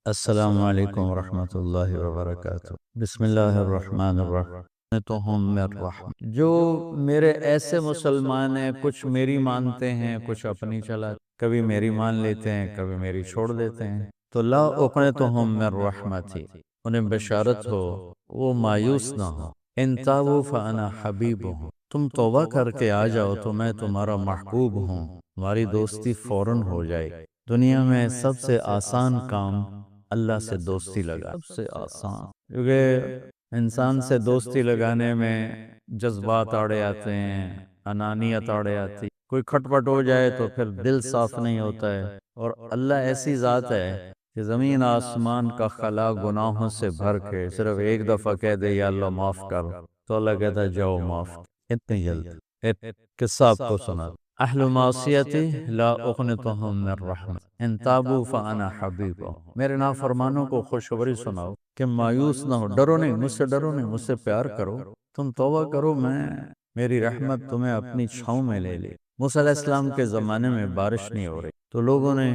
السلام علیکم ورحمۃ اللہ وبرکاتہ۔ بسم اللہ الرحمن الرحیم۔ تو ہم الرحمن جو میرے ایسے مسلمان ہیں، کچھ میری مانتے ہیں، کچھ اپنی چلا، کبھی میری مان لیتے ہیں، کبھی میری چھوڑ دیتے ہیں، تو لا اقنتہم من رحمتی، انہیں بشارت ہو وہ مایوس نہ ہو۔ ان تابوا فانا حبیبہم، تم توبہ کر کے آ جاؤ تو میں تمہارا محبوب ہوں، تمہاری دوستی فوراً ہو جائے۔ دنیا میں سب سے آسان کام اللہ سے دوستی لگا، سب سے آسان، کیونکہ انسان سے دوستی لگانے میں جذبات آڑے آتے ہیں، انانیت آڑے آتی، کوئی کھٹ پٹ ہو جائے تو پھر دل صاف نہیں ہوتا ہے۔ اور اللہ ایسی ذات ہے کہ زمین آسمان کا خلا گناہوں سے بھر کے صرف ایک دفعہ کہہ دے یا اللہ معاف کر، تو اللہ کہتا ہے جاؤ معاف، اتنی جلد۔ ایک قصہ آپ کو سنا، اہل معصیتی لا اغنتهم من رحمت ان تابوا فانا حبیبہم، میرے نافرمانوں کو خوشخبری سناؤ کہ مایوس نہ ہو، ڈرو نہیں مجھ سے، ڈرو نہیں مجھ سے، پیار کرو، تم توبہ کرو، میری رحمت تمہیں اپنی چھاؤں میں لے لی۔ موسیٰ علیہ السلام کے زمانے میں بارش نہیں ہو رہی تو لوگوں نے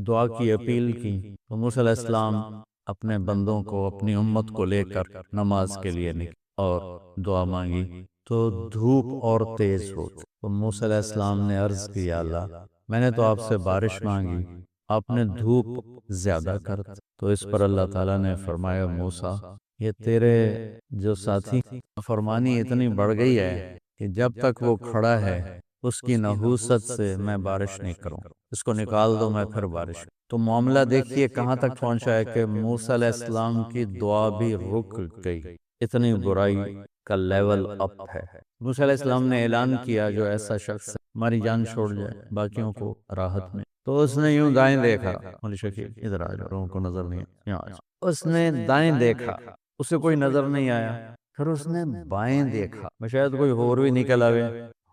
دعا کی اپیل کی، تو موسیٰ علیہ السلام اپنے بندوں کو، اپنی امت کو لے کر نماز کے لیے نکلے اور دعا مانگی، تو دھوپ اور تیز ہو، تو موسیٰ علیہ السلام نے عرض کی یا اللہ میں نے تو آپ سے بارش مانگی، آپ نے دھوپ زیادہ کر دی۔ تو اس پر اللہ تعالیٰ نے فرمایا موسیٰ یہ تیرے جو ساتھی فرمانی اتنی بڑھ گئی ہے کہ جب تک وہ کھڑا ہے اس کی نحوست سے میں بارش نہیں کروں، اس کو نکال دو میں پھر بارش۔ تو معاملہ دیکھیے کہاں تک پہنچا ہے کہ موسیٰ علیہ السلام کی دعا بھی رک گئی، اتنی برائی کا لیول اپ ہے۔ موسیٰ علیہ السلام نے اعلان کیا جو ایسا شخص ہے ہماری جان چھوڑ جائے باقیوں کو راحت میں، تو اس نے یوں دائیں دیکھا، مولی شکیل ادھر آ جاؤ، لوگوں کو نظر نہیں یہاں آ جاؤ، اس نے دائیں دیکھا، اسے کوئی نظر نہیں آیا، پھر اس نے بائیں دیکھا، میں شاید کوئی ہور بھی نکل آوے،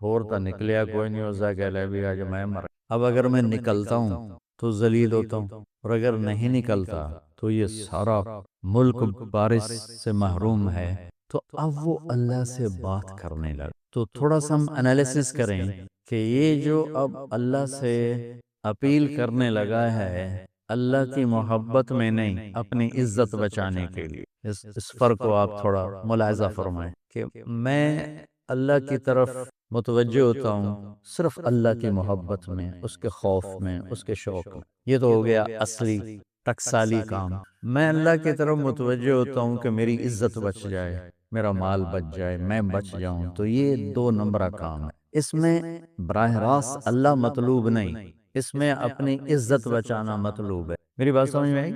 ہور تا نکلیا کوئی نہیں، اس کہ لے بھی آج میں مر، اب اگر میں نکلتا ہوں تو ذلیل ہوتا ہوں، اور اگر نہیں نکلتا تو یہ سارا ملک بارش سے محروم ہے۔ تو اب وہ اللہ سے بات کرنے لگا۔ تو تھوڑا سا ہم انالیسس کریں کہ یہ جو اب اللہ سے اپیل کرنے لگا ہے، اللہ کی محبت میں نہیں، اپنی عزت بچانے کے لیے، اس فرق کو آپ تھوڑا ملاحظہ فرمائیں کہ میں اللہ کی طرف متوجہ ہوتا ہوں صرف اللہ کی محبت میں، اس کے خوف میں، اس کے شوق میں، یہ تو ہو گیا اصلی ٹکسالی کام۔ میں اللہ کی طرف متوجہ ہوتا ہوں کہ میری عزت بچ جائے، میرا مال بچ جائے، میں بچ جاؤں، تو یہ دو نمبرہ کام ہے۔ اس میں براہ راست اللہ مطلوب نہیں، اس میں اپنی عزت بچانا مطلوب ہے۔ میری بات سمجھ میں آئی؟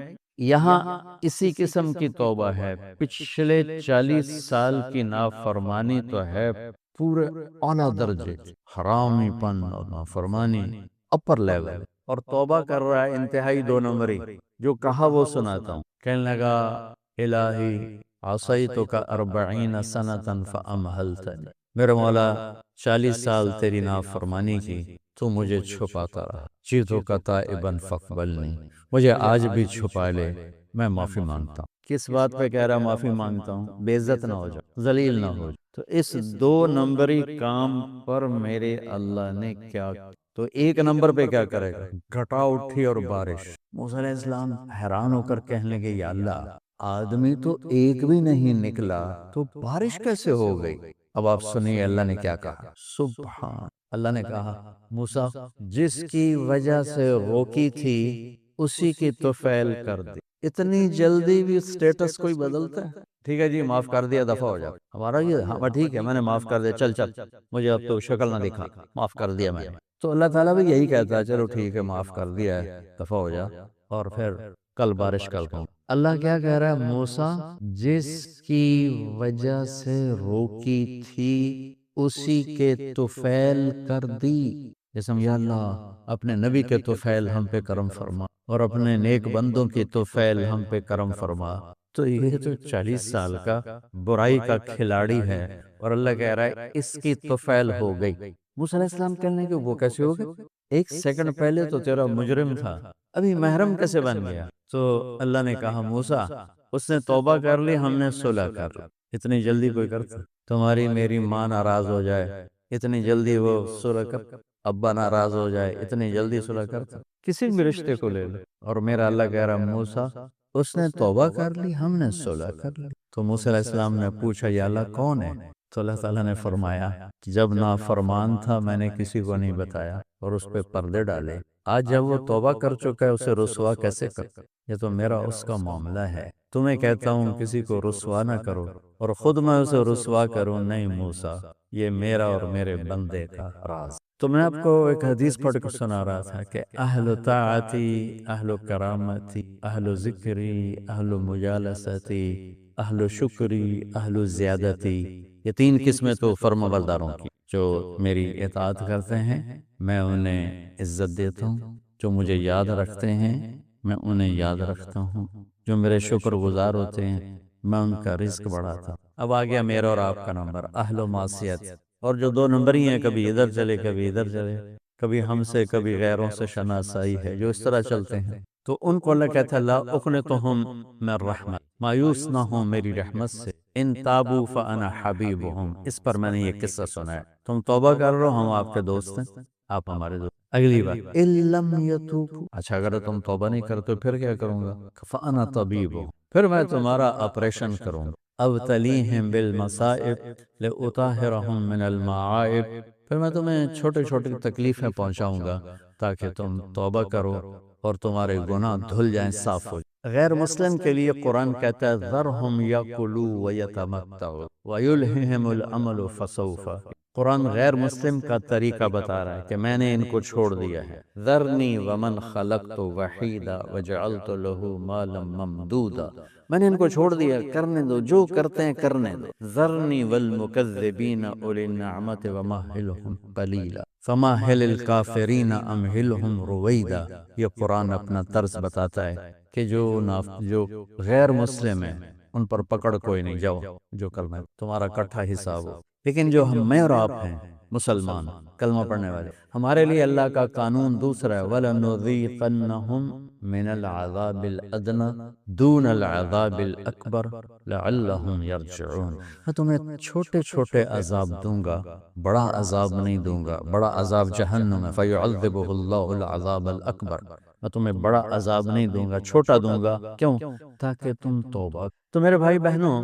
یہاں اسی قسم کی توبہ ہے، پچھلے 40 سال کی نافرمانی تو ہے پورے اعلیٰ درجے، حرامی پن اور نافرمانی اپر لیول، اور توبہ کر رہا ہے انتہائی دو نمبری۔ جو کہا وہ سناتا ہوں، کہنے لگا الہی عصیتک 40 سنة فامہلتنی، میرے مولا 40 سال تیری نافرمانی کی تو مجھے چھپاتا رہا، جئتک تائبا فاقبلنی، مجھے آج بھی چھپا لے، میں معافی مانگتا ہوں۔ کس بات پہ کہہ رہا معافی مانگتا ہوں؟ بے عزت نہ ہو جاؤ، ذلیل نہ ہو جاؤ۔ تو اس دو نمبری کام پر میرے اللہ نے کیا، تو ایک نمبر پہ کیا کرے گا؟ گھٹا اٹھی اور بارش۔ موسیٰ علیہ السلام حیران ہو کر کہنے لگے یا اللہ آدمی تو ایک بھی نہیں نکلا تو بارش کیسے ہو گئی؟ اب آپ سنیے اللہ نے کیا کہا، سبحان اللہ نے کہا موسیٰ جس کی وجہ سے روکی تھی اسی کی تو فعل کر دی۔ اتنی جلدی بھی سٹیٹس کوئی بدلتا ہے؟ ٹھیک ہے جی معاف کر دیا، دفعہ ہو جاؤ، ہمارا یہ ہاں ٹھیک ہے میں نے معاف کر دیا، چل چل مجھے اب تو شکل نہ دکھا، معاف کر دیا میں نے۔ تو اللہ تعالیٰ بھی یہی کہتا ہے چلو ٹھیک ہے معاف کر دیا ہے، دفعہ ہو جا، اور پھر کل بارش کرتا ہوں۔ اللہ کیا کہہ رہا ہے موسیٰ جس کی وجہ سے روکی تھی اسی کے طفیل کر دی۔ جیسے یا اللہ اپنے نبی کے طفیل ہم پہ کرم فرما، اور اپنے نیک بندوں کی طفیل ہم پہ کرم فرما۔ تو یہ تو 40 سال کا برائی کا کھلاڑی ہے، اور اللہ کہہ رہا ہے اس کی طفیل ہو گئی۔ موسیٰ علیہ السلام کہنے کہ وہ کیسے ہو گئی؟ ایک سیکنڈ پہلے تو تیرا مجرم تھا، ابھی محرم کیسے بن گیا؟ تو اللہ نے کہا موسیٰ اس نے توبہ کر لی، ہم نے صلح کر لی۔ اتنی جلدی کوئی کرتا؟ تمہاری میری ماں ناراض ہو جائے اتنی جلدی وہ صلح کر، ابا ناراض ہو جائے اتنی جلدی صلح کرتا؟ کسی بھی رشتے کو لے لو، اور میرا اللہ کہہ رہا موسیٰ اس نے توبہ کر لی، ہم نے صلح کر لی۔ تو موسیٰ علیہ السلام نے پوچھا یا اللہ کون ہے؟ تو اللہ تعالیٰ نے فرمایا کہ جب نافرمان تھا میں نے کسی کو نہیں بتایا اور اس پہ پردے ڈالے، آج جب وہ توبہ کر چکا ہے اسے رسوا کیسے کر؟ یہ تو میرا اس کا معاملہ ہے، تمہیں کہتا ہوں کسی کو رسوا نہ کرو اور خود میں اسے رسوا کروں نہیں موسیٰ، یہ میرا اور میرے بندے کا راز۔ تو میں آپ کو ایک حدیث پڑھ کے سنا رہا تھا کہ اہل طاعتی، اہل کرامتی، اہل ذکری، اہل مجالستی، اہل شکری، اہل زیادتی، یہ تین قسمیں تو فرما برداروں کی، جو میری اطاعت کرتے ہیں میں انہیں عزت دیتا ہوں، جو مجھے یاد رکھتے ہیں میں انہیں یاد رکھتا ہوں، جو میرے شکر گزار ہوتے ہیں میں ان کا رزق بڑھاتا ہوں۔ اب آ گیا میرا اور آپ کا نمبر، اہل و معصیت، اور جو دو نمبر ہی ہیں، کبھی ادھر چلے کبھی ادھر چلے، کبھی ہم سے کبھی غیروں سے شناسائی ہے، جو اس طرح چلتے ہیں، تو ان کو اللہ کہتا ہے لا اقنطہم من رحمت، مایوس نہ ہوں میری رحمت سے، ان تابوا فانا حبیبہم، اس پر میں نے یہ قصہ سنا ہے، تم توبہ کر رہو ہم آپ کے دوست ہیں، آپ ہمارے دوست۔ اگلی بات ان لم یتوبوا، اچھا اگر تم توبہ نہیں کرتے پھر کیا کروں گا؟ فانا طبیبہم، پھر میں تمہارا آپریشن کروں گا، ابتلیہم بالمصائب لأطہرہم من المعائب، پھر میں تمہیں چھوٹے چھوٹے تکلیفیں پہنچاؤں گا تاکہ تم توبہ کرو اور تمہارے گناہ دھل جائیں، صاف ہو جائیں۔ غیر مسلم کے لیے قرآن کہتا ہے ذرہم یاکلوا ویتمتعوا ویلہہم الامل فسوف، قرآن غیر مسلم کا طریقہ بتا رہا ہے کہ میں نے ان کو چھوڑ دیا ہے، ذرنی ومن خلقت وحیدا وجعلت لہ مالا ممدودا، میں نے ان کو چھوڑ دیا، کرنے دو جو کرتے ہیں کرنے دو، ذرنی والمکذبین اولی النعمت ومہلہم قلیلا فمہل الکافرین امہلہم رویدا۔ یہ قرآن اپنا طرز بتاتا ہے کہ جو غیر مسلم ہیں ان پر پکڑ کوئی نہیں، جاؤ جو کرنا ہے تمہارا کٹھا حساب ہو، لیکن جو میں اور آپ ہیں مسلمان کلمہ پڑھنے والے، ہمارے لیے اللہ کا قانون دوسرا ہے، وَلَنُذِيقَنَّهُم مِّنَ الْعَذَابِ الْأَدْنَىٰ دُونَ الْعَذَابِ الْأَكْبَرِ لَعَلَّهُمْ يَرْجِعُونَ، میں تمہیں چھوٹے چھوٹے عذاب دوں گا، بڑا عذاب نہیں دوں گا، بڑا عذاب جہنم ہے، فَيُعَذِّبُهُ اللَّهُ الْعَذَابَ الْأَكْبَرَ، میں تمہیں بڑا عذاب نہیں دوں گا، چھوٹا دوں گا، کیوں؟ تاکہ تم توبہ۔ تو میرے بھائی بہنوں،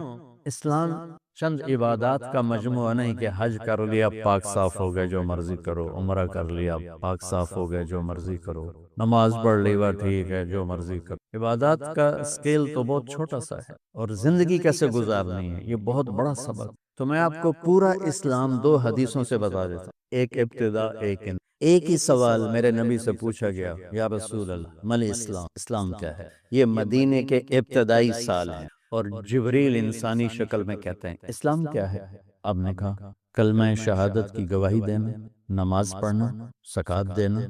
اسلام چند عبادات کا مجموعہ نہیں کہ حج کر لیا پاک صاف ہو گئے جو مرضی کرو، عمرہ کر لیا پاک صاف ہو گئے جو مرضی کرو، نماز پڑھ لی وہ ٹھیک ہے جو مرضی کرو۔ عبادات کا سکیل تو بہت چھوٹا سا ہے، اور زندگی کیسے گزارنی ہے یہ بہت بڑا سبق۔ تو میں آپ کو پورا اسلام دو حدیثوں سے بتا دیتا ہوں، ایک ابتدا ایک ہی سوال میرے نبی سے پوچھا گیا، یا رسول اللہ مل اسلام، اسلام کیا ہے؟ یہ مدینے کے ابتدائی سال ہیں، اور جبریل انسانی شکل میں کہتے ہیں اسلام کیا ہے؟ آپ نے کہا کلمہ شہادت کی گواہی دینا، نماز پڑھنا، زکوٰۃ دینا،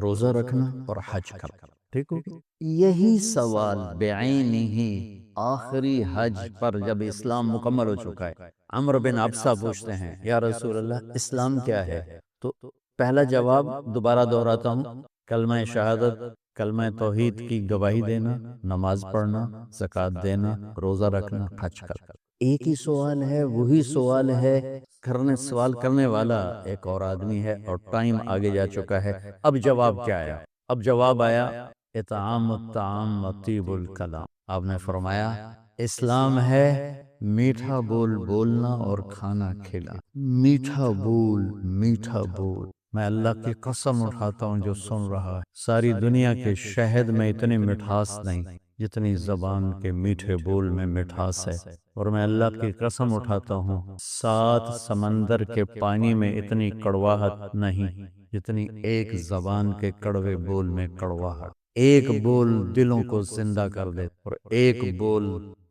روزہ رکھنا اور حج کرنا، ٹھیک ہو؟ یہی سوال بعینہ آخری حج پر جب اسلام مکمل ہو چکا ہے، عمرو بن عبسہ پوچھتے ہیں یا رسول اللہ اسلام کیا ہے؟ تو پہلا جواب دوبارہ دہراتا ہوں، کلمہ شہادت، کلمہ توحید کی گواہی دینا، نماز پڑھنا، زکوٰۃ دینا، روزہ رکھنا، حج کرنا۔ ایک ہی سوال ہے، وہی سوال ہے، سوال کرنے والا ایک اور آدمی ہے، اور ٹائم آگے جا چکا ہے۔ اب جواب کیا آیا؟ اب جواب آیا اطعام الطعام وطیب الکلام، آپ نے فرمایا اسلام ہے میٹھا بول بولنا اور کھانا کھلانا، میٹھا بول میٹھا بول۔ میں اللہ کی قسم اٹھاتا ہوں جو سن رہا ہے، ساری دنیا کے شہد میں اتنی مٹھاس نہیں جتنی زبان کے میٹھے بول میں مٹھاس ہے، اور میں اللہ کی قسم اٹھاتا ہوں 7 سمندر کے پانی میں اتنی کڑواہٹ نہیں جتنی ایک زبان کے کڑوے بول میں کڑواہٹ۔ ایک بول دلوں کو زندہ کر دے اور ایک بول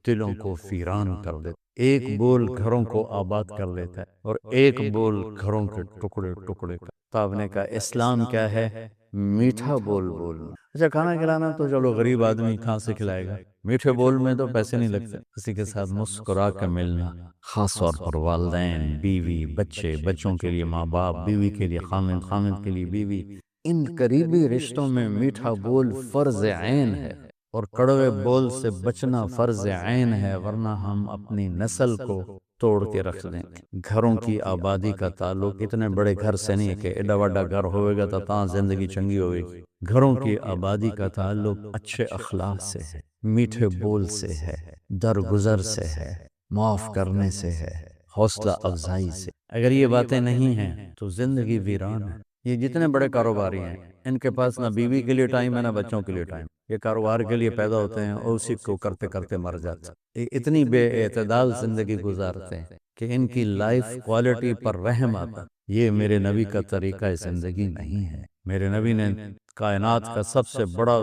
دلوں کو ویران کر دے، ایک بول گھروں کو آباد کر دیتا ہے اور ایک بول گھروں کے ٹکڑے ٹکڑے کر۔ تو آپ نے کہا اسلام کیا ہے؟ میٹھا بول بولنا۔ اچھا کھانا کھلانا تو چلو غریب آدمی کہاں سے کھلائے گا، میٹھے بول میں تو پیسے نہیں لگتے، کسی کے ساتھ مسکرا کے ملنا، خاص طور پر والدین، بیوی، بچے، بچوں کے لیے ماں باپ، بیوی کے لیے خامند، خامند کے لیے بیوی، ان قریبی رشتوں میں میٹھا بول فرض عین ہے، اور کڑوے بول سے بچنا فرض عین ہے، ورنہ ہم اپنی نسل کو توڑ کے رکھ دیں گے۔ گھروں کی آبادی کا تعلق اتنے بڑے گھر سے نہیں ہے کہ ایڈا وڈا گھر ہوئے گا تو تاں زندگی چنگی ہوئے گی، گھروں کی آبادی کا تعلق اچھے اخلاق سے ہے، میٹھے بول سے ہے، درگزر سے ہے، معاف کرنے سے ہے، حوصلہ افزائی سے۔ اگر یہ باتیں نہیں ہیں تو زندگی ویران ہے۔ یہ جتنے بڑے کاروباری ہیں ان کے پاس نہ بیوی کے لیے ٹائم ہے نہ بچوں کے لیے ٹائم۔ یہ کاروبار کے لیے پیدا ہوتے ہیں اور اسی کو کرتے کرتے مر جاتے ہیں۔ یہ اتنی بے اعتدال زندگی گزارتے ہیں کہ ان کی لائف کوالٹی پر رحم آتا ہے۔ یہ میرے نبی کا طریقہ زندگی نہیں ہے۔ میرے نبی نے کائنات کا سب سے بڑا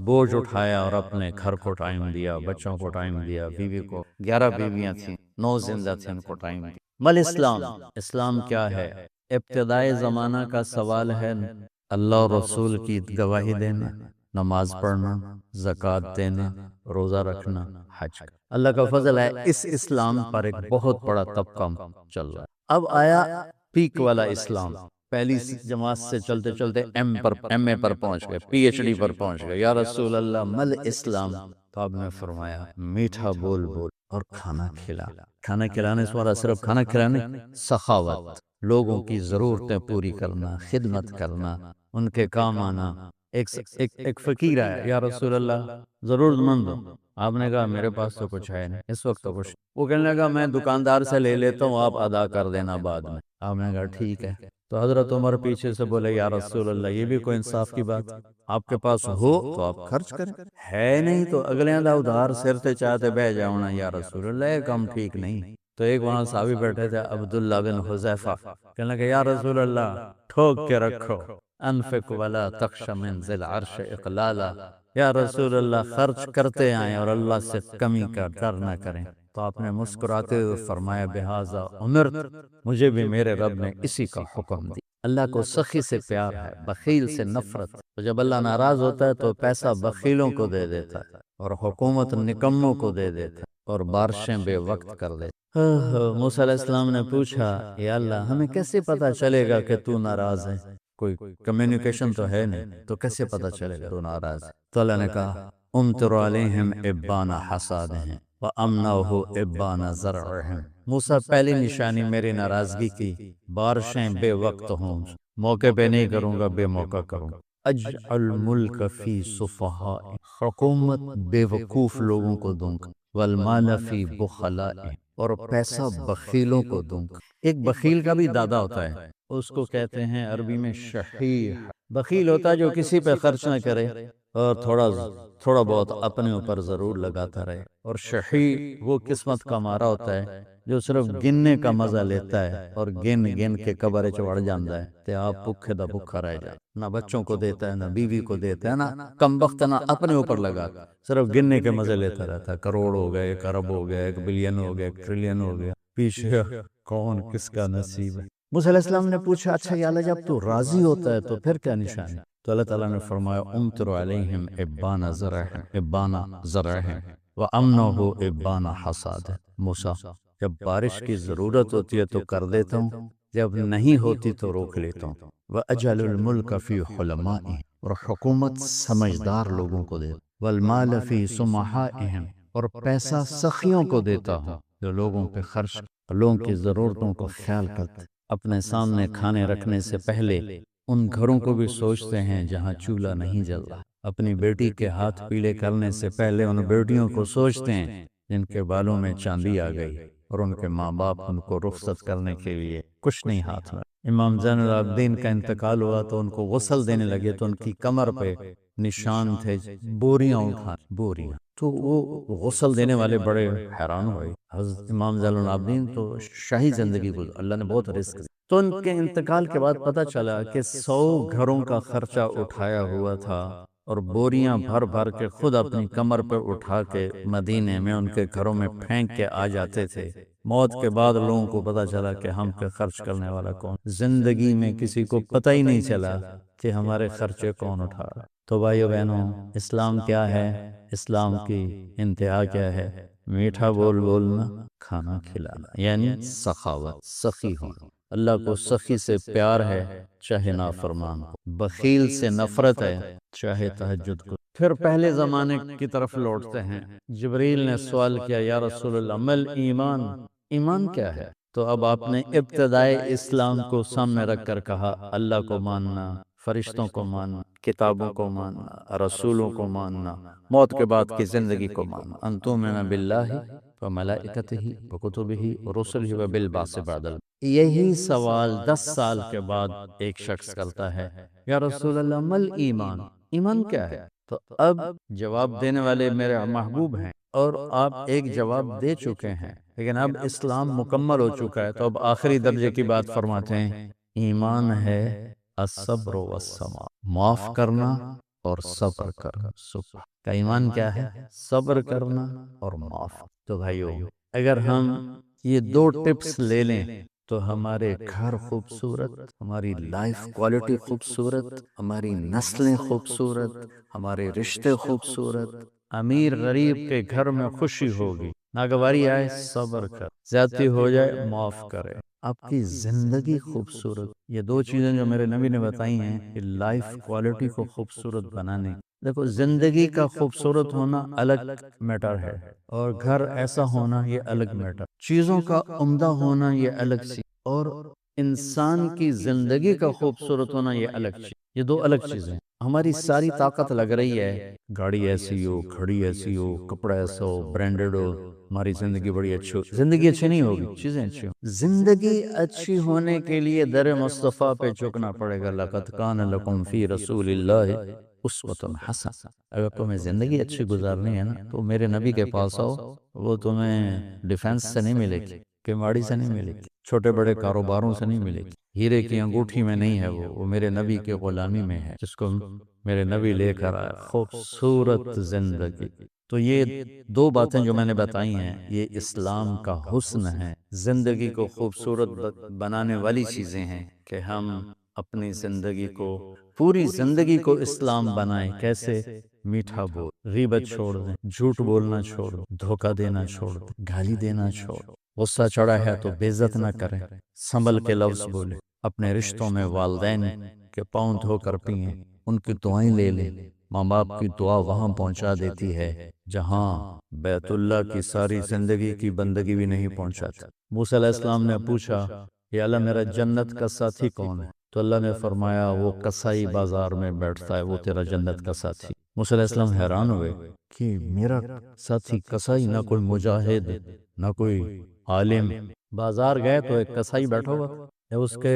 بوجھ اٹھایا اور اپنے گھر کو ٹائم دیا، بچوں کو ٹائم دیا، بیوی کو 11 بیویاں تھیں، 9 زندہ تھیں، ان کو ٹائم دیا۔ مل اسلام، اسلام کیا ہے؟ ابتدائی زمانہ کا سوال ہے اللہ اور رسول کی گواہی دینا، نماز پڑھنا، زکوٰۃ دینا، روزہ رکھنا، حج۔ اللہ کا فضل ہے اس اسلام پر ایک بہت بڑا طبقہ چل رہا ہے۔ اب آیا پیک والا اسلام، پہلی جماعت سے چلتے چلتے ایم اے پر پہنچ گئے، پی ایچ ڈی پر پہنچ گئے۔ یا رسول اللہ مل اسلام؟ تو آپ نے فرمایا میٹھا بول بول اور کھانا کھلا۔ کھانا کھلانے سے مراد صرف کھانا کھلانے، سخاوت، لوگوں کی ضرورتیں پوری کرنا، خدمت کرنا، ان کے کام آنا۔ ایک فقیر آیا، یا رسول اللہ ضرورت مند ہو۔ آپ نے کہا میرے پاس تو کچھ ہے نہیں اس وقت تو کچھ۔ وہ کہنے لگا میں دکاندار سے لے لیتا ہوں، آپ ادا کر دینا بعد میں۔ آپ نے کہا ٹھیک ہے۔ تو حضرت عمر پیچھے سے بولے یا رسول اللہ یہ بھی کوئی انصاف کی بات؟ آپ کے پاس ہو تو آپ خرچ کریں، ہے نہیں تو اگلے اندھا ادھار سرتے چاہتے بہ جاؤ نا یا رسول اللہ، یہ کام ٹھیک نہیں۔ تو ایک وہاں صحابی بیٹھے تھے عبداللہ بن حذیفہ، کہنے لگے یا رسول اللہ ٹھوک کے رکھو، انفق ولا تخش من ذی العرش اقلالا، یا رسول اللہ خرچ کرتے آئیں اور اللہ سے کمی کا ڈر نہ کریں۔ تو آپ نے مسکراتے ہوئے فرمایا بہذا امرت، مجھے بھی میرے رب نے اسی کا حکم دی۔ اللہ کو سخی سے پیار ہے، بخیل سے نفرت۔ تو جب اللہ ناراض ہوتا ہے تو پیسہ بخیلوں کو دے دیتا ہے اور حکومت نکموں کو دے دیتا ہے اور بارشیں بے وقت کر دیتا ہے۔ موسیٰ علیہ السلام نے پوچھا یا اللہ ہمیں کیسے پتا چلے گا کہ تو ناراض ہے؟ کوئی کمیونیکیشن تو ہے نہیں، تو کیسے پتا چلے گا تو ناراض ہے؟ تو اللہ نے کہا امطر علیہم ابان حصادہم وامنعہ ابان زرعہم۔ موسیٰ پہلی نشانی میری ناراضگی کی، بارشیں بے وقت ہوں، موقع پہ نہیں کروں گا، بے موقع کروں گا۔ اجعل ملک فی صفحاء، حکومت بے وقوف لوگوں کو دوں گا، والمال فی بخلاء، اور پیسہ بخیلوں کو دوں گا۔ ایک بخیل کا بھی دادا ہوتا ہے، اس کو کہتے ہیں عربی میں شحیح۔ بخیل ہوتا ہے جو کسی پہ خرچ نہ کرے اور تھوڑا بہت اپنے اوپر ضرور لگاتا رہے، اور شحیح وہ قسمت کا مارا ہوتا ہے جو صرف گننے کا مزہ لیتا ہے اور گن گن کے قبر چڑھ جاندہ ہے تے آپ بھوکے دا بھوکا رہ جائے، نہ بچوں کو دیتا ہے، نہ بیوی کو دیتا ہے، نہ کم بخت نہ اپنے اوپر لگا، صرف گننے کے مزے لیتا رہتا ہے۔ کروڑ ہو گئے، ایک ارب ہو گیا، 1 بلین ہو گیا، 1 ٹریلین ہو گیا، پیچھے کون کس کا نصیب ہے۔ موسیٰ علیہ السلام نے پوچھا اچھا یا اللہ جب تو راضی ہوتا ہے تو پھر کیا نشانی؟ تو اللہ تعالیٰ نے فرمایا امطر علیہم ابان زرعہم وامنعہ ابان حصادہم۔ موسیٰ جب بارش کی ضرورت ہوتی ہے تو کر دیتا ہوں، جب نہیں ہوتی تو روک لیتا ہوں۔ وَأَجْعَلُ الْمُلْكَ فِي حُلَمَائِهِمْ، اور حکومت سمجھدار لوگوں کو دیتا، وَالْمَالَ فِي سُمَحَائِهِمْ، اور پیسہ سخیوں کو دیتا ہوں جو لوگوں پہ خرچ، لوگوں کی ضرورتوں کو خیال کرتے، اپنے سامنے کھانے رکھنے سے پہلے ان گھروں کو بھی سوچتے ہیں جہاں چولہا نہیں جل رہا، اپنی بیٹی کے ہاتھ پیلے کرنے سے پہلے ان بیٹیوں کو سوچتے ہیں جن کے بالوں میں چاندی آ گئی اور ان کے ماں باپ ان کو رخصت کرنے کے لیے کچھ نہیں ہاتھ میں۔ امام زین العابدین کا انتقال ہوا تو ان کو غسل دینے لگے تو ان کی کمر پہ نشان تھے بوریاں اٹھانے، بوریاں، تو وہ غسل دینے والے بڑے حیران ہوئے۔ حضرت امام زین العابدین تو شاہی زندگی گزاری، اللہ نے بہت رزق دیا۔ تو ان کے انتقال کے بعد پتہ چلا کہ 100 گھروں کا خرچہ اٹھایا ہوا تھا اور بوریاں بھر بھر کے خود اپنی کمر پہ اٹھا کے مدینے میں ان کے گھروں میں پھینک کے آ جاتے تھے۔ موت کے بعد لوگوں کو پتہ چلا کہ ہم پہ خرچ کرنے والا کون، زندگی میں کسی کو پتہ ہی نہیں چلا کہ ہمارے خرچے کون اٹھا رہا۔ تو بھائیو بہنوں، اسلام کیا ہے؟ اسلام کی انتہا کیا ہے؟ میٹھا بول بولنا، کھانا کھلانا، یعنی سخاوت، سخی ہونا۔ اللہ کو سخی سے پیار ہے چاہے نافرمان ہو، بخیل سے نفرت ہے چاہے تہجد کو۔ پھر پہلے زمانے کی طرف لوٹتے ہیں۔ جبریل نے سوال کیا یا رسول اللہ مل ایمان، ایمان کیا ہے؟ تو اب آپ نے ابتدائے اسلام کو سامنے رکھ کر کہا اللہ کو ماننا، فرشتوں کو ماننا، کتابوں کو ماننا، رسولوں کو ماننا، موت کے بعد کی زندگی کو ماننا، ان تؤمن باللہ وملائکتہ وکتبہ ورسلہ وبالبعث بعد الموت۔ یہی سوال 10 سال کے بعد ایک شخص کرتا ہے، یا رسول اللہ مل ایمان، ایمان کیا ہے؟ تو اب جواب دینے والے میرے محبوب ہیں اور آپ ایک جواب دے چکے ہیں، لیکن اب اسلام مکمل ہو چکا ہے، تو اب آخری درجے کی بات فرماتے ہیں، ایمان ہے الصبر والسماع، معاف کرنا اور صبر کرنا۔ سبحان کا ایمان کیا ہے؟ صبر کرنا اور معاف۔ تو بھائیو، اگر ہم یہ 2 ٹپس لے لیں تو ہمارے گھر خوبصورت، ہماری لائف کوالٹی خوبصورت، ہماری نسلیں خوبصورت، ہمارے رشتے خوبصورت، امیر غریب کے گھر میں خوشی ہوگی، ناگواری آئے صبر کر، زیادتی ہو جائے معاف کرے، آپ کی زندگی خوبصورت۔ یہ 2 چیزیں جو میرے نبی نے بتائی ہیں کہ لائف کوالٹی کو خوبصورت بنانے۔ دیکھو، زندگی کا خوبصورت ہونا الگ میٹر ہے، اور گھر ایسا ہونا یہ الگ میٹر، چیزوں کا عمدہ ہونا یہ الگ چیز، اور انسان کی زندگی کا خوبصورت ہونا یہ الگ چیز، یہ 2 الگ چیزیں ہیں۔ ہماری ساری طاقت لگ رہی ہے گاڑی ایسی ہو، گھڑی ایسی ہو، کپڑا ایسا ہو، برانڈڈ ہو، ہماری زندگی بڑی اچھی ہو۔ زندگی اچھی نہیں ہوگی، چیزیں اچھی ہوں۔ زندگی اچھی ہونے کے لیے در مصطفیٰ پہ جھکنا پڑے گا۔ لَقَدْ كَانَ لَكُمْ فِي رَسُولِ اللَّهِ أُسْوَةٌ حَسَنَةٌ۔ اگر تمہیں زندگی اچھی گزارنی ہے نا تو میرے نبی کے پاس آؤ، وہ تمہیں ڈیفنس سے نہیں ملے گی، کماڑی سے نہیں ملے گی، چھوٹے بڑے کاروباروں سے نہیں ملے گی، ہیرے کی انگوٹھی میں نہیں ہے، وہ میرے نبی کے غلامی میں ہے، جس کو میرے نبی لے کر آئے، خوبصورت زندگی۔ تو یہ 2 باتیں جو میں نے بتائی ہیں، یہ اسلام کا حسن ہے، زندگی کو خوبصورت بنانے والی چیزیں ہیں کہ ہم اپنی زندگی کو، پوری زندگی کو اسلام بنائیں۔ کیسے؟ میٹھا بول، غیبت چھوڑ دیں، جھوٹ بولنا چھوڑ دیں، دھوکہ دینا چھوڑ دیں، گالی دینا چھوڑ دیں، غصہ چڑھا ہے تو بے عزت نہ کریں، سنبھل کے لفظ بولیں، اپنے رشتوں میں والدین کے پاؤں دھو کر پئیں، ان کی دعائیں لے لیں۔ ماں باپ کی دعا وہاں پہنچا دیتی ہے جہاں بیت اللہ کی ساری زندگی کی بندگی بھی نہیں پہنچاتی۔ موسیٰ علیہ السلام نے پوچھا، یا اللہ میرا جنت کا ساتھی کون ہے؟ تو اللہ نے فرمایا، وہ کسائی بازار میں بیٹھتا ہے، وہ تیرا جنت کا ساتھی۔ موسیٰ علیہ السلام حیران ہوئے کہ میرا ساتھی کسائی، نہ کوئی مجاہد، نہ کوئی عالم۔ بازار گئے تو ایک کسائی بیٹھا ہوا تھا، جب اس کے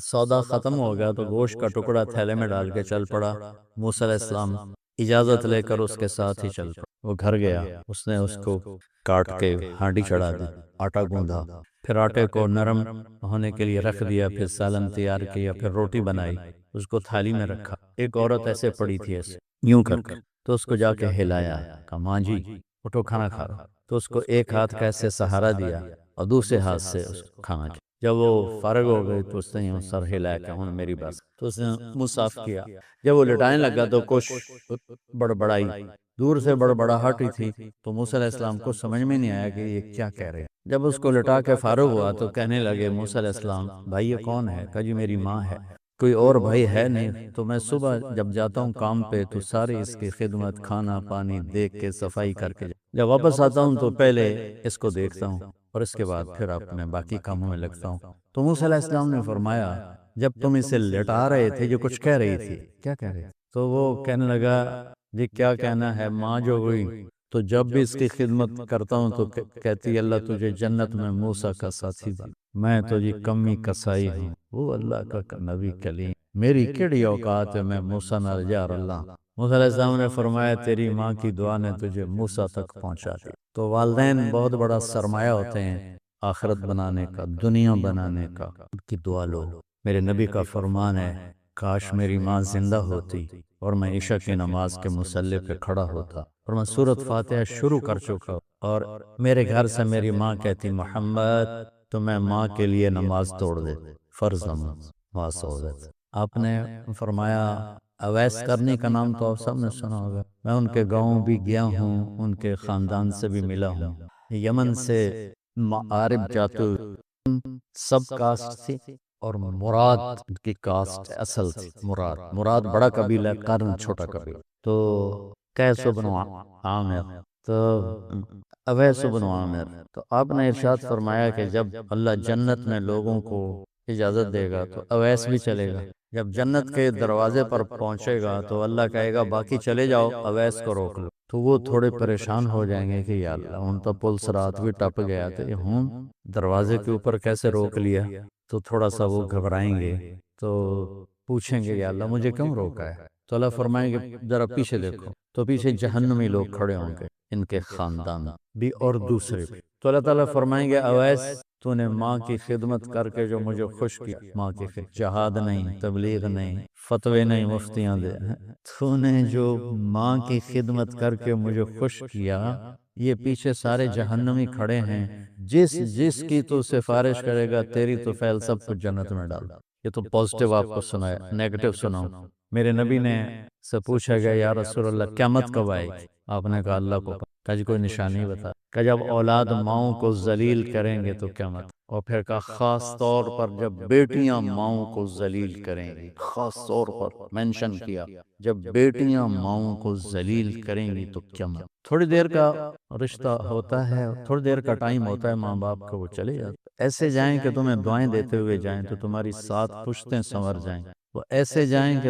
سودا ختم ہو گیا تو گوشت کا ٹکڑا تھیلے میں ڈال کے چل پڑا۔ موسیٰ علیہ السلام اجازت لے کر اس کے ساتھ ہی چل پڑا۔ وہ گھر گیا، اس نے اس کو کاٹ کے ہانڈی چڑھا دی، آٹا گوندھا، پھر آٹے کو نرم ہونے کے لیے رکھ دیا، پھر سالن تیار کیا، پھر روٹی بنائی، اس کو تھالی میں رکھا۔ ایک عورت ایسے پڑی تھی، ایسے یوں کر کے، تو اس کو جا کے ہلایا، کہا ماں جی اٹھو کھانا کھا رہا۔ تو اس کو ایک ہاتھ کا ایسے سہارا دیا اور دوسرے ہاتھ سے اس کو کھانا کھایا۔ جب وہ فارغ ہو گئی تو اس نے یوں سر ہلایا کہ ہوں میری بات، تو اس نے منہ صاف کیا۔ جب وہ لٹانے لگا تو کچھ بڑبڑائی، دور سے بڑبڑاہٹ تھی، تو موسیٰ علیہ السلام کو سمجھ میں نہیں آیا کہ یہ کیا کہہ رہے ہیں۔ جب اس کو لٹا کے فارغ ہوا تو کہنے لگے موسیٰ علیہ السلام، بھائی یہ کون ہے؟ کہا جی میری ماں ہے، کوئی اور بھائی ہے نہیں، تو میں صبح جب جاتا ہوں کام پہ تو سارے اس کی خدمت، کھانا پانی دیکھ کے، صفائی کر کے، جب واپس آتا ہوں تو پہلے اس کو دیکھتا ہوں اور اس کے بعد پھر اپنے باقی کاموں میں لگتا ہوں۔ تو موسیٰ علیہ السلام نے فرمایا، جب تم اسے لٹا رہے تھے جو کچھ کہہ رہی تھی، کیا کہہ رہے؟ تو وہ کہنے لگا، جی کیا کہنا ہے، ماں جو ہوئی تو جب بھی اس کی خدمت کرتا ہوں تو کہتی اللہ تجھے جنت میں موسیٰ کا ساتھی بنا، میں تو جی کمی کسائی ہوں، وہ اللہ کا نبی کلیم، میری کیڑی اوقات ہے، میں موسیٰ نال یار اللہ۔ موسیٰ علیہ السلام نے فرمایا، تیری ماں کی دعا نے تجھے موسیٰ تک پہنچا دی۔ تو والدین بہت بڑا سرمایہ ہوتے ہیں آخرت بنانے کا، دنیا بنانے کا، ان کی دعا لو۔ میرے نبی کا فرمان ہے، کاش میری ماں زندہ ہوتی اور میں عشاء کی نماز کے مصلی پہ کھڑا ہوتا اور میں سورۃ فاتحہ شروع کر چکا، اور میرے گھر سے میری ماں کہتی، محمد تو میں ماں کے لیے نماز توڑ دے، فرض نماز ہو جاتی۔ آپ نے فرمایا، اویس کرنی کا نام تو آپ سب نے سنا ہوگا، میں ان کے گاؤں بھی گیا ہوں، ان کے خاندان سے بھی ملا ہوں۔ یمن سے معارب جاتو سب کاسٹ تھی، اور مراد کی کاسٹ اصل تھی۔ مراد بڑا قبیلہ، قرن چھوٹا قبیلہ۔ تو قیس بن عامر، تو اویس بن عامر، تو آپ نے ارشاد فرمایا کہ جب اللہ جنت میں لوگوں کو اجازت دے گا تو اویس بھی چلے گا، جب جنت کے دروازے پر پہنچے گا تو اللہ کہے گا باقی چلے جاؤ، اویس کو روک لو، تو وہ تھوڑے پریشان ہو جائیں گے کہ یا اللہ ان تو پل سرات بھی ٹپ گیا تھا، ہوں دروازے کے اوپر کیسے روک لیا، تو تھوڑا سا وہ گھبرائیں گے، تو پوچھیں گے یا اللہ مجھے کیوں روکا ہے؟ تو اللہ فرمائیں گے ذرا پیچھے دیکھو، تو پیچھے جہنمی لوگ کھڑے ہوں گے، ان کے خاندان بھی اور دوسرے بھی، تو اللہ تعالیٰ فرمائیں گے اویس تو نے ماں کی خدمت کر کے جو مجھے خوش کیا، ماں کی خدمت، جہاد نہیں، تبلیغ نہیں، فتوے نہیں، مفتیاں دے، تو نے جو ماں کی خدمت کر کے مجھے خوش کیا، یہ پیچھے سارے جہنمی کھڑے ہیں، جس جس کی تو سفارش کرے گا تیری تو فعل سب کچھ جنت میں ڈال۔ یہ تو پازیٹیو آپ کو سنایا، نیگیٹو سناؤں۔ میرے نبی نے سے پوچھا گیا یا رسول اللہ قیامت کب آئے گی؟ آپ نے کہا اللہ کو پتہ۔ کہا جی کوئی نشانی بتا، کہ جب اولاد ماؤں کو ذلیل کریں گے تو قیامت، اور پھر کہا خاص طور پر جب بیٹیاں ماؤں کو ذلیل کریں گی، خاص طور پر مینشن کیا، جب بیٹیاں ماؤں کو ذلیل کریں گی تو قیامت۔ تھوڑی دیر کا رشتہ ہوتا ہے، تھوڑی دیر کا ٹائم ہوتا ہے ماں باپ کا، وہ چلے جاتے، ایسے جائیں کہ تمہیں دعائیں دیتے ہوئے جائیں تو تمہاری 7 پشتیں سنور جائیں، وہ ایسے جائیں کہ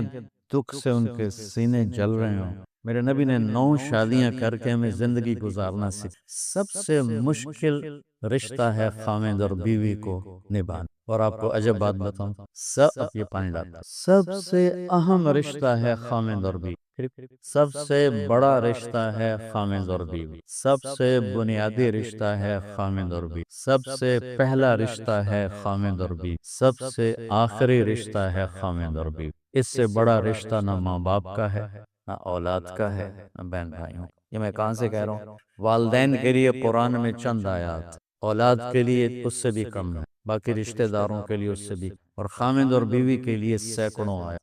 دکھ سے ان کے سینے جل رہے ہوں۔ میرے نبی نے 9 شادیاں کر کے ہمیں زندگی گزارنا سکھ، سب سے مشکل رشتہ ہے خامد اور بیوی کو نبھانا، اور آپ کو عجب بات بتاؤں، سب یہ پانی لاتا، سب سے اہم رشتہ ہے خامد اور بیوی، سب سے بڑا رشتہ ہے خامد اور بیوی، سب سے بنیادی رشتہ ہے خامد اور بیوی، سب سے پہلا رشتہ ہے خامد اور بیوی، سب سے آخری رشتہ ہے خامد اور بیوی۔ اس سے بڑا رشتہ نہ ماں باپ کا ہے، نہ اولاد کا ہے، نہ بہن بھائیوں۔ یہ میں کہاں سے کہہ رہا ہوں؟ والدین کے لیے قرآن میں چند آیات، اولاد کے لیے اس سے بھی کم ہے، باقی رشتہ داروں کے لیے اس سے بھی، اور خامد اور بیوی کے لیے سینکڑوں آیات،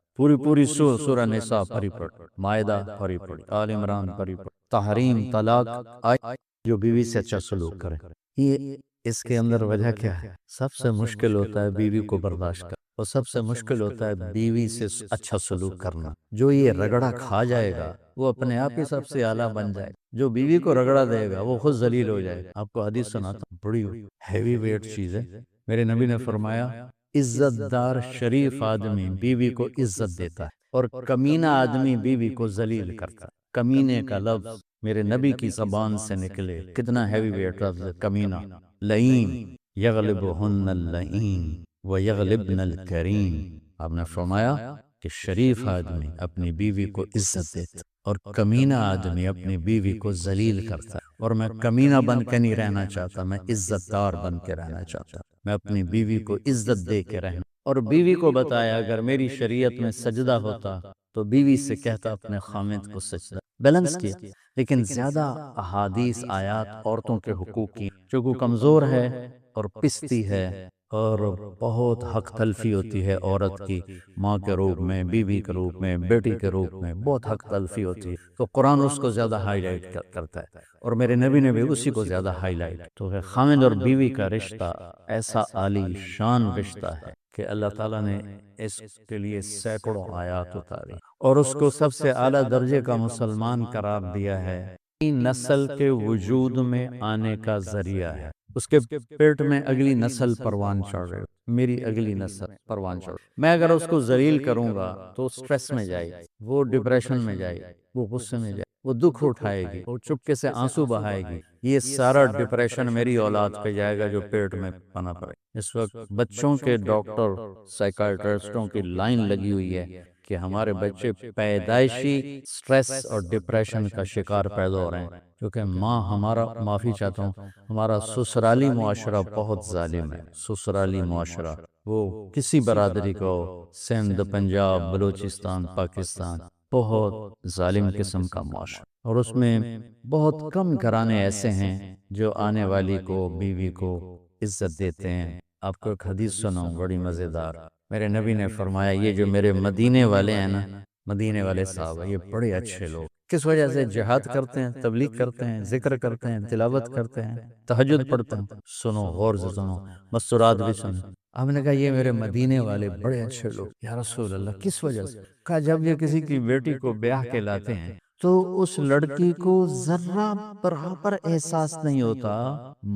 پوری سورہ نساء پڑھی پڑھ، مائدہ پڑھی پڑھ، آل عمران پڑھی پڑھ، تحریم طلاق آئی، جو بیوی سے اچھا سلوک کرے۔ یہ اس کے اندر وجہ کیا ہے؟ سب سے مشکل ہوتا ہے بیوی کو برداشت کرنا، اور سب سے مشکل ہوتا ہے بیوی سے اچھا سلوک کرنا۔ جو یہ رگڑا کھا جائے گا وہ اپنے آپ ہی سب سے اعلیٰ بن جائے گا، جو بیوی کو رگڑا دے گا وہ خود ذلیل ہو جائے گا۔ آپ کو حدیث سناتا ہوں، بڑی ہیوی ویٹ چیز ہے۔ میرے نبی نے فرمایا عزت دار شریف آدمی بیوی کو عزت دیتا ہے، اور کمینہ آدمی بیوی کو ذلیل کرتا ہے۔ کمینے کا لفظ میرے نبی کی زبان سے نکلے، کتنا ہیوی ویٹ لفظ ہے کمینہ۔ لئیم یغلبہن اللئیم ویغلبن الکریم، آپ نے فرمایا کہ شریف آدمی اپنی بیوی کو عزت دیتا، اور کمینہ آدمی اپنی بیوی کو ذلیل کرتا ہے، اور میں کمینہ بن کے نہیں رہنا چاہتا، میں عزت دار بن کے رہنا چاہتا، میں اپنی بیوی کو عزت دے کے رہنا۔ اور بیوی کو بتایا اگر میری شریعت میں سجدہ ہوتا تو بیوی سے کہتا اپنے خامد کو سجدہ، بیلنس کیا۔ لیکن زیادہ احادیث آیات عورتوں کے حقوق کی، جو کمزور ہے اور پستی ہے، اور بہت حق تلفی ہوتی ہے عورت کی، ماں کے روپ میں، بیوی کے روپ میں، بیٹی کے روپ میں بہت حق تلفی ہوتی ہے، تو قرآن اس کو زیادہ ہائی لائٹ کرتا ہے، اور میرے نبی نے بھی اسی کو زیادہ ہائی لائٹ۔ تو خامد اور بیوی کا رشتہ ایسا عالی شان رشتہ ہے کہ اللہ تعالیٰ نے اس کے لیے سینکڑوں آیات اتاری، اور اس کو سب سے اعلیٰ درجے کا مسلمان قرار دیا ہے، نسل کے وجود میں آنے کا ذریعہ ہے۔ اس کے پیٹ میں اگلی نسل پروان چڑھ رہے، میری اگلی نسل پروان چڑھ، میں اگر اس کو ذلیل کروں گا تو سٹریس میں جائے گی، وہ ڈپریشن میں جائے گی، وہ غصے میں جائے گی، وہ دکھ اٹھائے گی، وہ چپکے سے آنسو بہائے گی، یہ سارا ڈپریشن میری اولاد پہ جائے گا جو پیٹ میں پنا پڑے۔ اس وقت بچوں کے ڈاکٹر سائیکائٹرسٹوں کی لائن لگی ہوئی ہے کہ ہمارے بچے پیدائشی سٹریس اور ڈپریشن کا شکار پیدا ہو رہے ہیں، کیونکہ ماں ہمارا، معافی چاہتا ہوں، ہمارا سسرالی معاشرہ بہت ظالم ہے۔ سسرالی معاشرہ وہ کسی برادری کو، سندھ، پنجاب، بلوچستان، پاکستان، بہت ظالم قسم کا معاشرہ، اور اس میں بہت کم گھرانے ایسے ہیں جو آنے والی کو، بیوی کو عزت دیتے ہیں۔ آپ کو ایک حدیث سناؤں بڑی مزیدار۔ میرے نبی نے فرمایا یہ جو میرے مدینے والے ہیں نا، مدینے والے صحابہ، یہ بڑے اچھے لوگ، کس وجہ سے؟ جہاد کرتے ہیں، تبلیغ کرتے ہیں، ذکر کرتے ہیں، تلاوت کرتے ہیں، تہجد پڑھتے ہیں۔ سنو، غور سے سنو، مستورات بھی سنو۔ ہم نے کہا یہ میرے مدینے والے بڑے اچھے لوگ، یا رسول اللہ کس وجہ سے؟ کہا جب یہ کسی کی بیٹی کو بیاہ کے لاتے ہیں تو اس لڑکی کو ذرہ برابر احساس نہیں ہوتا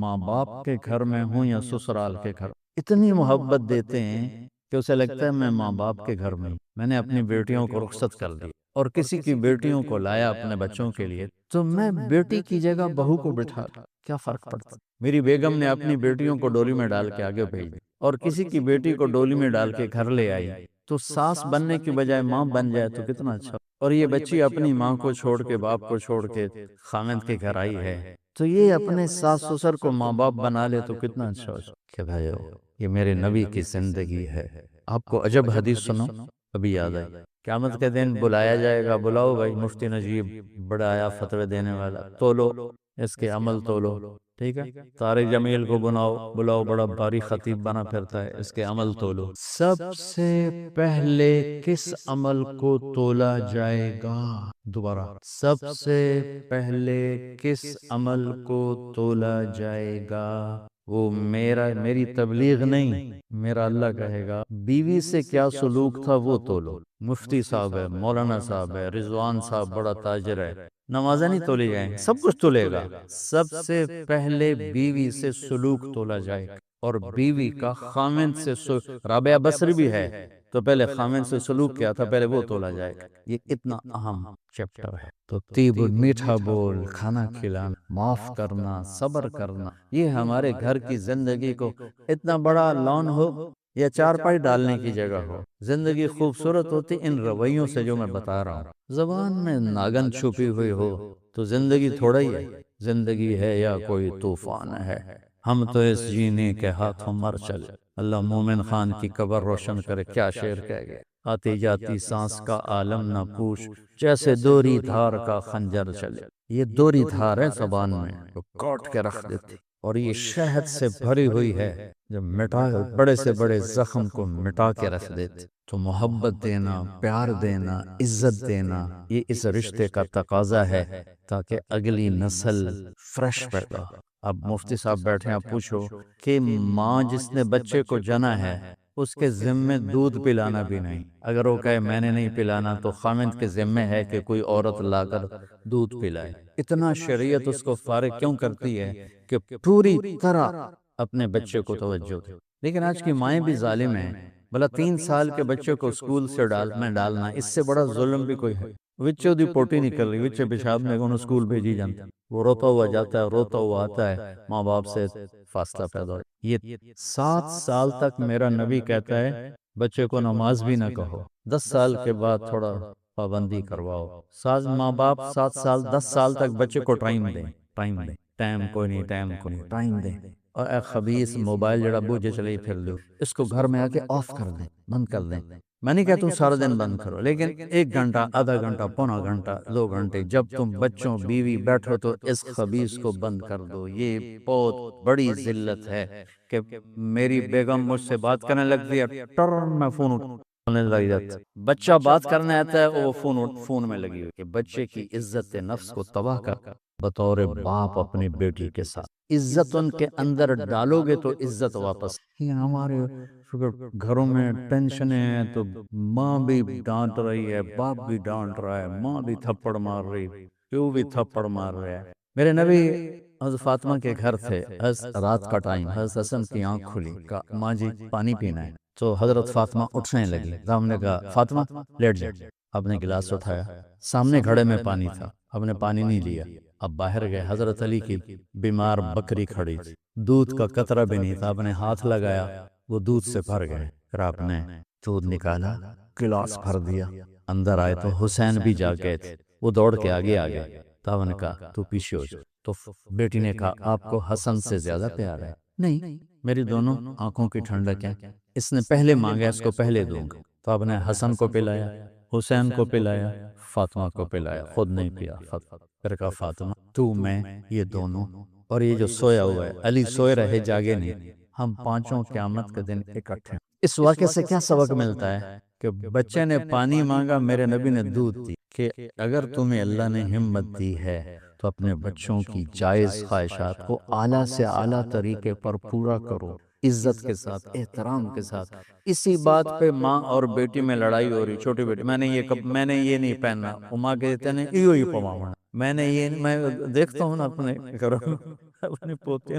ماں باپ کے گھر میں ہوں یا سسرال کے گھر، اتنی محبت دیتے ہیں کہ اسے لگتا ہے میں ماں باپ کے گھر میں میں نے اپنی بیٹیوں کو رخصت کر دی اور کسی کی بیٹیوں کو لایا اپنے بچوں کے لیے، تو میں بیٹی کی جگہ بہو کو بٹھا دوں، کیا فرق پڑتا؟ میری بیگم نے اپنی بیٹیوں کو ڈولی میں ڈال کے آگے بھیج دی اور کسی کی بیٹی کو ڈولی میں ڈال کے گھر لے آئی، تو ساس بننے کی بجائے ماں بن جائے تو کتنا اچھا۔ اور یہ بچی اپنی ماں کو چھوڑ کے باپ کو چھوڑ کے خاوند کے گھر آئی ہے، تو یہ اپنے ساس سسر کو ماں باپ بنا لے تو کتنا اچھا ہو۔ کہ بھائیو، یہ میرے نبی کی زندگی ہے۔ آپ کو عجب حدیث سنو، ابھی یاد آئی۔ قیامت کے دن بلایا جائے گا، بلاؤ بھائی مفتی نجیب، بڑا آیا فتوے دینے والا، تولو اس کے عمل تولو، ٹھیک ہے؟ طارق جمیل کو بلاؤ، بڑا باری خطیب بنا پھرتا ہے، اس کے عمل تولو۔ سب سے پہلے کس عمل کو تولا جائے گا؟ دوبارہ، سب سے پہلے کس عمل کو تولا جائے گا؟ وہ میری تبلیغ نہیں، میرا اللہ کہے گا بیوی سے کیا سلوک تھا وہ تولو۔ مفتی صاحب ہے، مولانا صاحب ہے، رضوان صاحب بڑا تاجر ہے، نمازیں نہیں تولی جائیں، سب کچھ تولے گا۔ سب سے پہلے بیوی سے سلوک تولا جائے گا، اور بیوی کا خامند سے رابعہ بصری بھی ہے تو پہلے خامند سے سلوک کیا تھا، پہلے وہ تولا جائے گا۔ یہ اتنا اہم چیپٹر ہے۔ تو طیب، میٹھا بول، کھانا کھلانا، معاف کرنا، صبر کرنا، یہ ہمارے گھر کی زندگی کو اتنا بڑا لان ہو یا چارپائی ڈالنے کی جگہ ہو، زندگی خوبصورت ہوتی ان رویوں سے جو میں بتا رہا ہوں۔ زبان میں ناگن چھپی ہوئی ہو تو زندگی تھوڑا ہی ہے، زندگی ہے یا کوئی طوفان ہے، ہم تو اس جینے کے ہاتھوں مر چلے۔ اللہ مومن خان کی قبر روشن کرے، کیا شعر کہہ گئے، آتی جاتی سانس کا عالم نہ پوچھ، جیسے دوری دھار کا خنجر چلے۔ یہ دوری دھار ہے زبان میں، جو کاٹ کے رکھ دیتی، اور یہ شہد سے بھری ہوئی ہے جو بڑے سے بڑے زخم کو مٹا کے رکھ دیتی۔ تو محبت دینا، پیار دینا، عزت دینا، یہ اس رشتے کا تقاضا ہے تاکہ اگلی نسل فریش پیدا ہو۔ اب مفتی صاحب بیٹھے، آپ پوچھو کہ ماں جس نے بچے کو جنا ہے اس کے ذمے دودھ پلانا بھی نہیں، اگر وہ کہے میں نے نہیں پلانا تو خامند کے ذمے ہے کہ کوئی عورت لا کر دودھ پلائے۔ اتنا شریعت اس کو فارغ کیوں کرتی ہے کہ پوری طرح اپنے بچے کو توجہ دے۔ لیکن آج کی مائیں بھی ظالم ہیں، بلا 3 سال کے بچے کو اسکول سے ڈالنا، اس سے بڑا ظلم بھی کوئی ہے؟ وچے دی پوٹی نکل رہی، وچے پیشاب میں انہوں اسکول بھیجی جانتا، وہ روتا ہوا جاتا ہے، روتا ہوا آتا ہے، ماں باپ سے فاصلہ پیدا ہو۔ یہ 7 سال تک میرا نبی کہتا ہے بچے کو نماز بھی نہ کہو، 10 سال کے بعد تھوڑا پابندی کرواؤ۔ ماں باپ 7 سال 10 سال تک بچے کو ٹائم دیں، ٹائم کوئی نہیں، ٹائم دیں۔ اور اے خبیث موبائل جڑا بوجھے چلے پھر دو، اس کو گھر میں آ کے آف کر دیں، بند کر دیں۔ میں نہیں کہتا ہوں سارا دن بند کرو، لیکن 1 گھنٹہ، آدھا گھنٹہ، پونا گھنٹہ، 2 گھنٹے جب تم بچوں بیوی بیٹھو تو اس خبیث کو بند کر دو۔ یہ بہت بڑی ذلت ہے کہ میری بیگم مجھ سے بات کرنے لگتی ہے، ٹرن میں فون اٹھانے لگ جاتا، بچہ بات کرنے آتا ہے وہ فون میں لگی ہوئی، کہ بچے کی عزت نفس کو تباہ کر بطور باپ اپنی بیٹی کے ساتھ عزت ان کے اندر ڈالو گے تو عزت واپس۔ یہ ہمارے گھروں میں ٹینشنیں ہیں تو ماں بھی ڈانٹ رہی ہے، باپ بھی ڈانٹ رہا ہے، ماں بھی تھپڑ مار رہی، پیو بھی تھپڑ مار رہا ہے۔ میرے نبی حضرت فاطمہ کے گھر تھے، رات کا ٹائم، حضرت حسن کی آنکھ کھلی، کہا ماں جی پانی پینا ہے، تو حضرت فاطمہ اٹھنے لگی، ہم نے کہا فاطمہ لیٹ جا، آپ نے گلاس اٹھایا، سامنے گھڑے میں پانی تھا، آپ نے پانی نہیں لیا، اب باہر گئے، حضرت علی کی بیمار بکری کھڑی تھی، دودھ کا قطرہ بھی نہیں تھا، آپ نے ہاتھ لگایا، وہ دودھ سے بھر گئے، پھر آپ نے دودھ نکالا، گلاس بھر دیا، اندر آئے تو حسین بھی جا گئے تھے، وہ دوڑ کے آگے آگے، تو آپ نے کہا تو پیچھے ہو جا، تو بیٹی نے کہا آپ کو حسن سے زیادہ پیار ہے؟ نہیں، میری دونوں آنکھوں کی ٹھنڈک ہے، اس نے پہلے مانگا، اس کو پہلے دوں گا۔ تو آپ نے حسن کو پلایا، حسین کو پلایا، فاطمہ کو پلایا، خود نہیں پیا۔ پھر کہا فاطمہ تو، میں، یہ دونوں، اور یہ جو سویا ہوا ہے، علی سوئے رہے جاگے نہیں، ہم پانچوں قیامت کے دن اکٹھے۔ اس واقعے سے کیا سبق ملتا ہے؟ کہ بچے نے پانی مانگا، میرے نبی نے دودھ دی، کہ اگر تمہیں اللہ نے ہمت دی ہے تو اپنے بچوں کی جائز خواہشات کو اعلیٰ سے اعلیٰ طریقے پر پورا کرو، عزت کے ساتھ، احترام کے ساتھ۔ اسی بات پہ ماں اور بیٹی میں لڑائی ہو رہی، چھوٹی بیٹی میں نے یہ نہیں پہننا، وہ ماں کہتے ہیں ایو ہی پواؤں، میں دیکھتا ہوں نا اپنے گھروں میں اپنے پوتے،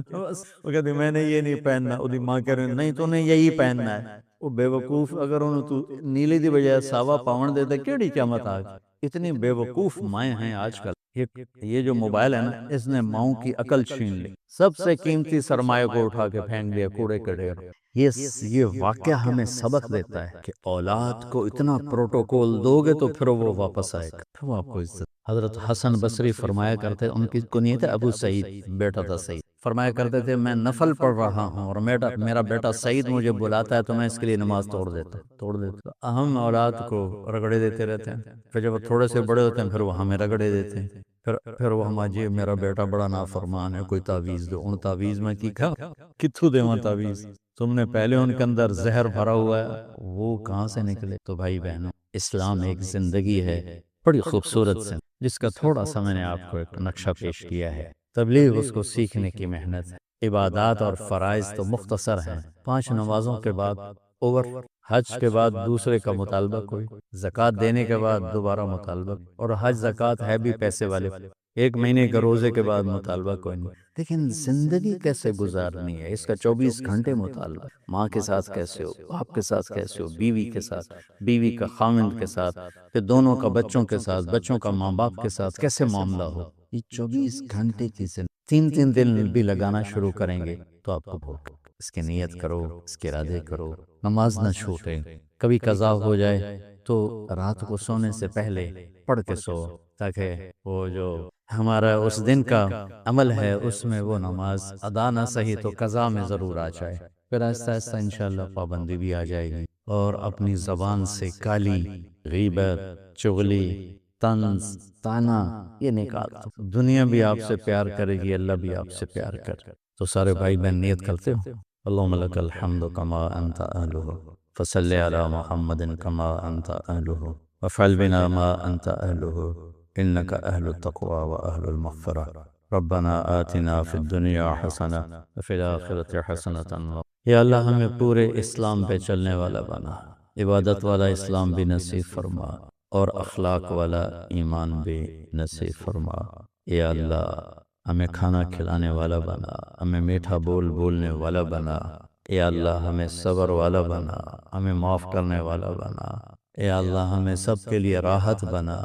وہ کہتے میں نے یہ نہیں پہننا، وہ ماں کہہ رہی نہیں تو نے یہی پہننا ہے، وہ بیوقوف اگر انہوں تو نیلی دی بجائے ساوا پاون دیتا کیڑی قیامت آ گئی. اتنی بیوقوف مائیں ہیں آج کل. یہ جو موبائل ہے نا اس نے ماؤں کی عقل چھین لی. سب سے قیمتی سرمایہ کو اٹھا کے پھینک دیا کوڑے کے ڈھیر. یہ واقعہ ہمیں سبق دیتا ہے کہ اولاد کو اتنا پروٹوکول دو گے تو پھر وہ واپس آئے گا, پھر وہ آپ کو عزت. حضرت حسن بصری فرمایا کرتے, ان کی کنیت ہے ابو سعید, بیٹا تھا سعید, فرمایا کرتے تھے میں نفل پڑھ رہا ہوں اور میرا بیٹا سعید مجھے بلاتا ہے تو میں اس کے لیے نماز توڑ دیتا. اہم اولاد کو رگڑے دیتے رہتے ہیں, پھر جب وہ تھوڑے سے بڑے ہوتے ہیں پھر وہ ہمیں رگڑے دیتے ہیں. پھر وہ ہمارے میرا بیٹا بڑا نافرمان ہے, کوئی تعویذ دو. ان تعویذ میں کی کھا کتھو دے وہاں تعویذ, تم نے پہلے ان کے اندر زہر بھرا ہوا ہے, وہ کہاں سے نکلے. تو بھائی بہنوں, اسلام ایک زندگی ہے بڑی خوبصورت سے, جس کا تھوڑا سا میں نے آپ کو ایک نقشہ پیش کیا ہے. تبلیغ اس کو سیکھنے کی محنت ہے. عبادات اور فرائض تو مختصر ہیں, 5 نمازوں کے بعد اوور, حج کے بعد دوسرے کا مطالبہ کوئی, زکوٰۃ دینے کے بعد دوبارہ مطالبہ, اور حج زکوٰۃ ہے بھی پیسے والے, 1 مہینے کا روزے کے بعد مطالبہ کوئی نہیں. لیکن زندگی کیسے گزارنی ہے اس کا 24 گھنٹے مطالبہ. ماں کے ساتھ کیسے ہو, باپ کے ساتھ کیسے ہو, بیوی کے ساتھ, بیوی کا خاوند کے ساتھ, پھر دونوں کا بچوں کے ساتھ, بچوں کا ماں باپ کے ساتھ کیسے معاملہ ہو. یہ 24 گھنٹے کی زندگی 3 دن بھی لگانا شروع کریں گے تو آپ کو بھوک. اس کی نیت کرو, اس کے ارادے کرو, نماز نہ چھوٹے. کبھی قضا ہو جائے تو رات کو سونے سے پہلے پڑھ کے سو, تاکہ وہ جو ہمارا اس دن کا عمل ہے اس میں وہ نماز ادا نہ صحیح تو قضا میں ضرور آ جائے. پھر آہستہ آہستہ انشاءاللہ پابندی بھی آ جائے گی, اور اپنی زبان سے کالی, غیبت, چغلی, طنز, طعنہ یہ نکال دو. دنیا بھی آپ سے پیار کرے گی, اللہ بھی آپ سے پیار کرے. تو سارے بھائی بہن نیت کرتے ہو, اللہم لک الحمد کما انت اہلہ فصلی علی محمد کما انت اہلہ وفعل بنا ما انت اہلہ انک اہل التقوی و اہل المغفرہ. ربنا آتنا فی الدنیا حسنہ وفی الآخرۃ حسنۃ. یا اللہ ہمیں پورے اسلام پہ چلنے والا بنا, عبادت والا اسلام بھی نصیب فرما, اور اخلاق والا ایمان بھی نصیب فرما. یا اللہ ہمیں کھانا کھلانے والا بنا, ہمیں میٹھا بولنے والا بنا. یا اللہ ہمیں صبر والا بنا, ہمیں معاف کرنے والا بنا. یا اللہ ہمیں سب کے لیے راحت بنا,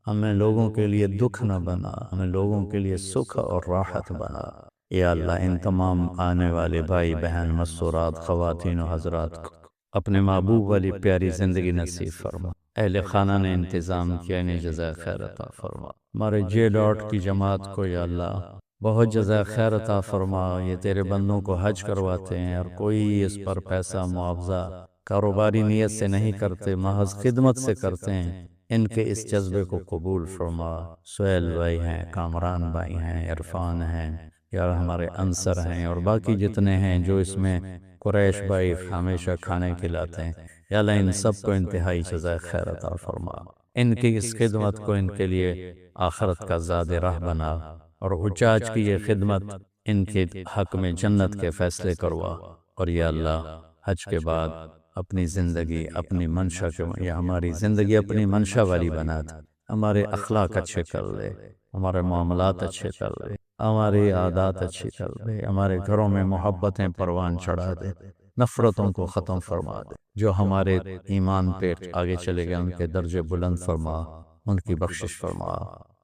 ہمیں لوگوں کے لیے دکھ نہ بنا, ہمیں لوگوں کے لیے سکھ اور راحت بنا. یا اللہ ان تمام آنے والے بھائی بہن, مستورات, خواتین و حضرات کو اپنے محبوب والی پیاری زندگی نصیب فرما. اہل خانہ نے انتظام کیا, انہیں جزائے خیر عطا فرما. ہمارے J کی جماعت کو یا اللہ بہت جزائے خیر عطا فرما. یہ تیرے بندوں کو حج کرواتے ہیں اور کوئی اس پر پیسہ معاوضہ کاروباری نیت سے نہیں کرتے, محض خدمت سے کرتے ہیں. ان کے اس جذبے کو قبول فرما. سہیل بھائی ہیں, کامران بھائی ہیں, عرفان ہیں, یا ہمارے انصر ہیں, اور باقی جتنے ہیں جو اس میں قریش بھائی ہمیشہ کھانے کھلاتے ہیں. یا اللہ ان سب کو انتہائی جزائے خیر عطا فرما. ان کی اس خدمت کو ان کے لیے آخرت کا زاد راہ بنا, اور حجاج کی یہ خدمت ان کے حق میں جنت کے فیصلے کروا. اور یا اللہ حج کے بعد اپنی زندگی اپنی منشا یا ہماری زندگی اپنی منشا والی بنا دے. ہمارے اخلاق اچھے کر لے, ہمارے معاملات اچھے کر لے, ہماری عادات اچھی کر دے, ہمارے گھروں میں محبتیں پروان چڑھا دے, نفرتوں کو ختم فرما دے. جو ہمارے ایمان پہ آگے چلے گئے ان کے درجے بلند فرما, ان کی بخشش فرما,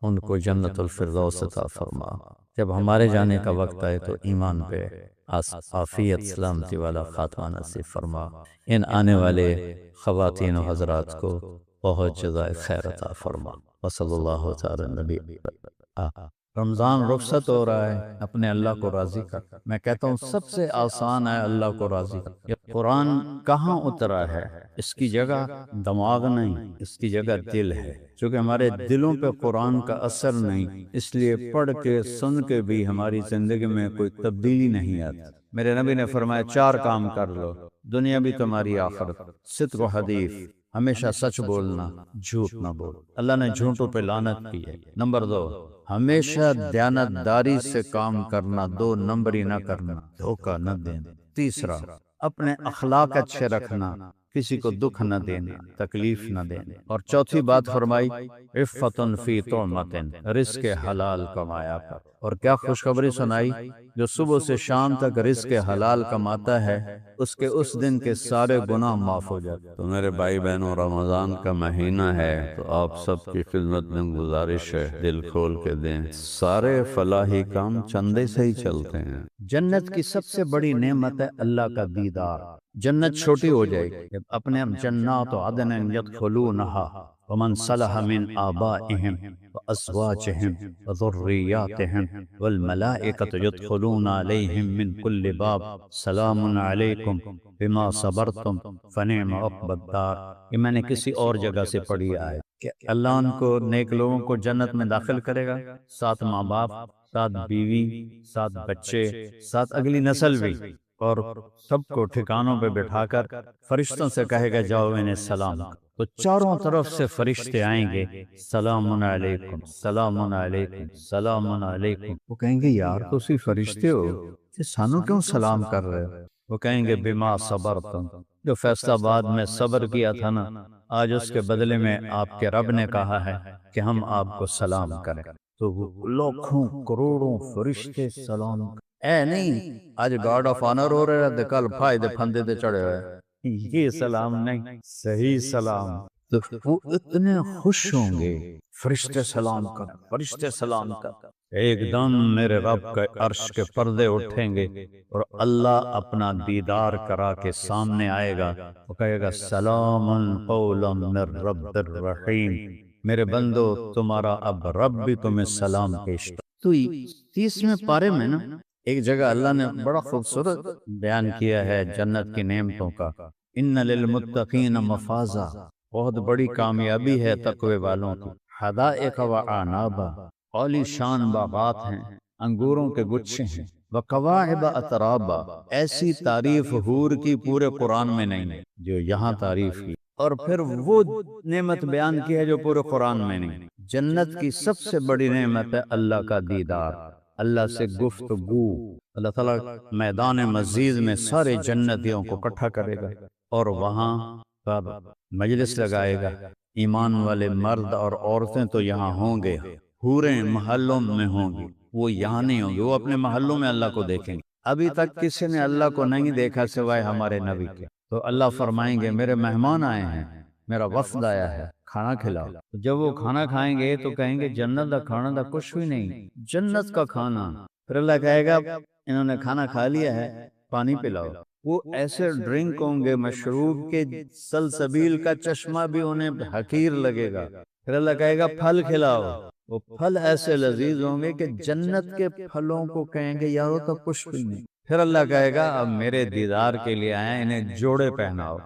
ان کو جنت الفردوس عطا فرما. جب ہمارے جانے کا وقت آئے تو ایمان پہ عافیت سلامتی والا خاتمہ نصیب فرما. ان آنے والے خواتین و حضرات کو بہت جزائے خیر عطا فرما. وصلی اللہ تعالی نبی. رمضان رخصت ہو رہا ہے, اپنے اللہ کو راضی کر. میں کہتا ہوں سب سے آسان ہے اللہ کو راضی کر. یہ قرآن کہاں اترا ہے, اس کی جگہ دماغ نہیں, اس کی جگہ دل ہے. چونکہ ہمارے دلوں پہ قرآن کا اثر نہیں, اس لیے پڑھ کے سن کے بھی ہماری زندگی میں کوئی تبدیلی نہیں آتی. میرے نبی نے فرمایا 4 کام کر لو, دنیا بھی تمہاری آخرت. صدق و حدیث, ہمیشہ سچ بولنا, جھوٹ نہ بول. اللہ نے جھوٹوں پہ لعنت کی ہے. نمبر 2, ہمیشہ دیانتداری سے کام کرنا, 2 نمبری نہ کرنا, دھوکہ نہ دینا. تیسرا, اپنے اخلاق اچھے رکھنا, کسی کو دکھ نہ دینا، تکلیف نہ دینا۔ اور چوتھی بات فرمائی عفتن فی طعمتن، رزق حلال کمایا کر۔ اور کیا خوشخبری سنائی، جو صبح سے شام تک رزق حلال کماتا ہے اس کے اس دن کے سارے گناہ معاف ہو جاتے۔ تو میرے بھائی بہنوں، رمضان کا مہینہ ہے تو آپ سب کی خدمت میں گزارش ہے، دل کھول کے دیں، سارے فلاحی کام چندے سے ہی چلتے ہیں۔ جنت کی سب سے بڑی نعمت ہے اللہ کا دیدار۔ جنت چھوٹی ہو جائے گی، اپنے جنات عدن یدخلونہا ومن صلح من آبائہم وازواجہم وذریاتہم والملائکۃ یدخلون علیہم من کل باب سلام علیکم بما صبرتم فنعم عقبی الدار۔ یہ میں نے کسی اور جگہ سے پڑھی آئے کہ اللہ ان کو، نیک لوگوں کو جنت میں داخل کرے گا، 7 ماں باپ، 7 بیوی، 7 بچے، 7 اگلی نسل بھی، اور سب کو ٹھکانوں پہ بٹھا کر فرشتوں سے کہے گا جاؤ انہیں سلام۔ تو چاروں طرف سے فرشتے آئیں گے، سلام علیکم، سلام علیکم، سلام علیکم۔ وہ کہیں گے یار تسی فرشتے ہو، کہ سانو کیوں سلام کر رہے ہو؟ وہ کہیں گے بما صبرتم، جو فیصلہ بعد میں صبر کیا تھا نا، آج اس کے بدلے میں آپ کے رب نے کہا ہے کہ ہم آپ کو سلام کریں۔ تو وہ لاکھوں کروڑوں فرشتے سلام اے نہیں، آج گارڈ آف آنر ہو رہے رہتے، کل فائدے پھندے تے چڑھے ہوئے، یہ سلام نہیں، صحیح سلام۔ تو وہ اتنے خوش ہوں گے، فرشتے سلام کر، فرشتے سلام کر۔ ایک دم میرے رب کے عرش کے پردے اٹھیں گے اور اللہ اپنا دیدار کرا کے سامنے آئے گا، وہ کہے گا سلام قولا من رب الرحیم، میرے بندو تمہارا اب رب بھی تمہیں سلام پیش کر۔ تو 30ویں پارے میں نا ایک جگہ اللہ نے بڑا خوبصورت بیان کیا ہے جنت کی نعمتوں کا، ان للمتقین مفازا، بہت بڑی کامیابی ہے تقوی والوں کی، حدائق و اعنابا، عالی شان باغات ہیں، انگوروں کے گچھے ہیں، وکواعب اترابا، ایسی تعریف حور کی پورے قرآن میں نہیں ہے جو یہاں تعریف کی۔ اور پھر وہ نعمت بیان کی ہے جو پورے قرآن میں نہیں۔ جنت کی سب سے بڑی نعمت ہے اللہ کا دیدار، اللہ سے گفتگو۔ اللہ تعالیٰ میدان مزید میں سارے جنتیوں کو اکٹھا کرے گا اور وہاں پر مجلس لگائے گا۔ ایمان والے مرد اور عورتیں تو یہاں ہوں گے، حوریں محلوں میں ہوں گی، وہ یہاں نہیں ہوں گے، وہ اپنے محلوں میں اللہ کو دیکھیں گے۔ ابھی تک کسی نے اللہ کو نہیں دیکھا سوائے ہمارے نبی کے۔ تو اللہ فرمائیں گے میرے مہمان آئے ہیں، میرا وفد آیا ہے، کھانا کھلاؤ۔ جب وہ کھانا کھائیں گے تو کہیں گے جنت کا کھانا تھا کچھ بھی نہیں، جنت کا کھانا۔ پھر اللہ کہے گا انہوں نے کھانا کھا لیا ہے، پانی پلاؤ۔ وہ ایسے ڈرنک ہوں گے مشروب کے، سلسبیل کا چشمہ بھی انہیں حقیر لگے گا۔ پھر اللہ کہے گا پھل کھلاؤ، وہ پھل ایسے لذیذ ہوں گے کہ جنت کے پھلوں کو کہیں گے یارو تو کچھ بھی نہیں۔ پھر اللہ کہے گا اب میرے دیدار کے لیے آئے، انہیں جوڑے پہناؤ۔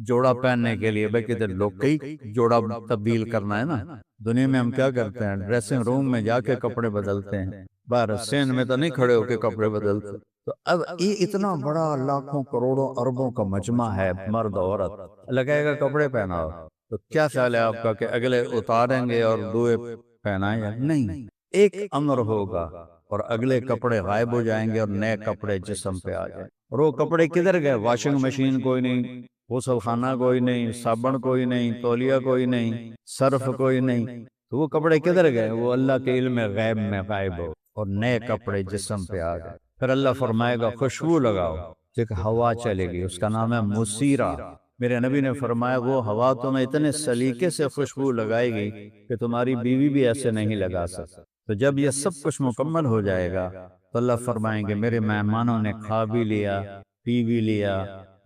جوڑا پہننے کے لیے بھائی کہتے لوگ کئی جوڑا تبدیل کرنا ہے نا، دنیا میں ہم کیا کرتے ہیں، ڈریسنگ روم میں جا کے کپڑے بدلتے ہیں، باہر سین میں تو نہیں کھڑے ہو کے کپڑے بدلتے۔ تو اب یہ اتنا بڑا لاکھوں کروڑوں اربوں کا مجمع ہے، مرد عورت، اللہ کہے گا کپڑے پہناؤ۔ تو کیا خیال ہے آپ کا کہ اگلے اتاریں گے اور دوئے پہنائیں گے؟ نہیں، ایک امر ہوگا اور اگلے کپڑے غائب ہو جائیں گے اور نئے کپڑے جسم پہ آ جائیں۔ اور وہ کپڑے کدھر گئے؟ واشنگ مشین کوئی نہیں، غسل خانہ کوئی نہیں، صابن کوئی نہیں، تولیہ کوئی نہیں، صرف کوئی نہیں، تو وہ کپڑے کدھر گئے؟ وہ اللہ کے علم غیب میں غائب ہو اور نئے کپڑے جسم پہ آ گئے۔ پھر اللہ فرمائے گا خوشبو لگاؤ، ایک ہوا چلے گی، اس کا نام ہے مسیرہ۔ میرے نبی نے فرمایا وہ ہوا تمہیں اتنے سلیقے سے خوشبو لگائے گی کہ تمہاری بیوی بھی ایسے نہیں لگا سکتی۔ تو جب یہ سب کچھ مکمل ہو جائے گا تو اللہ فرمائیں گے میرے مہمانوں نے کھا بھی لیا، پی بھی لیا،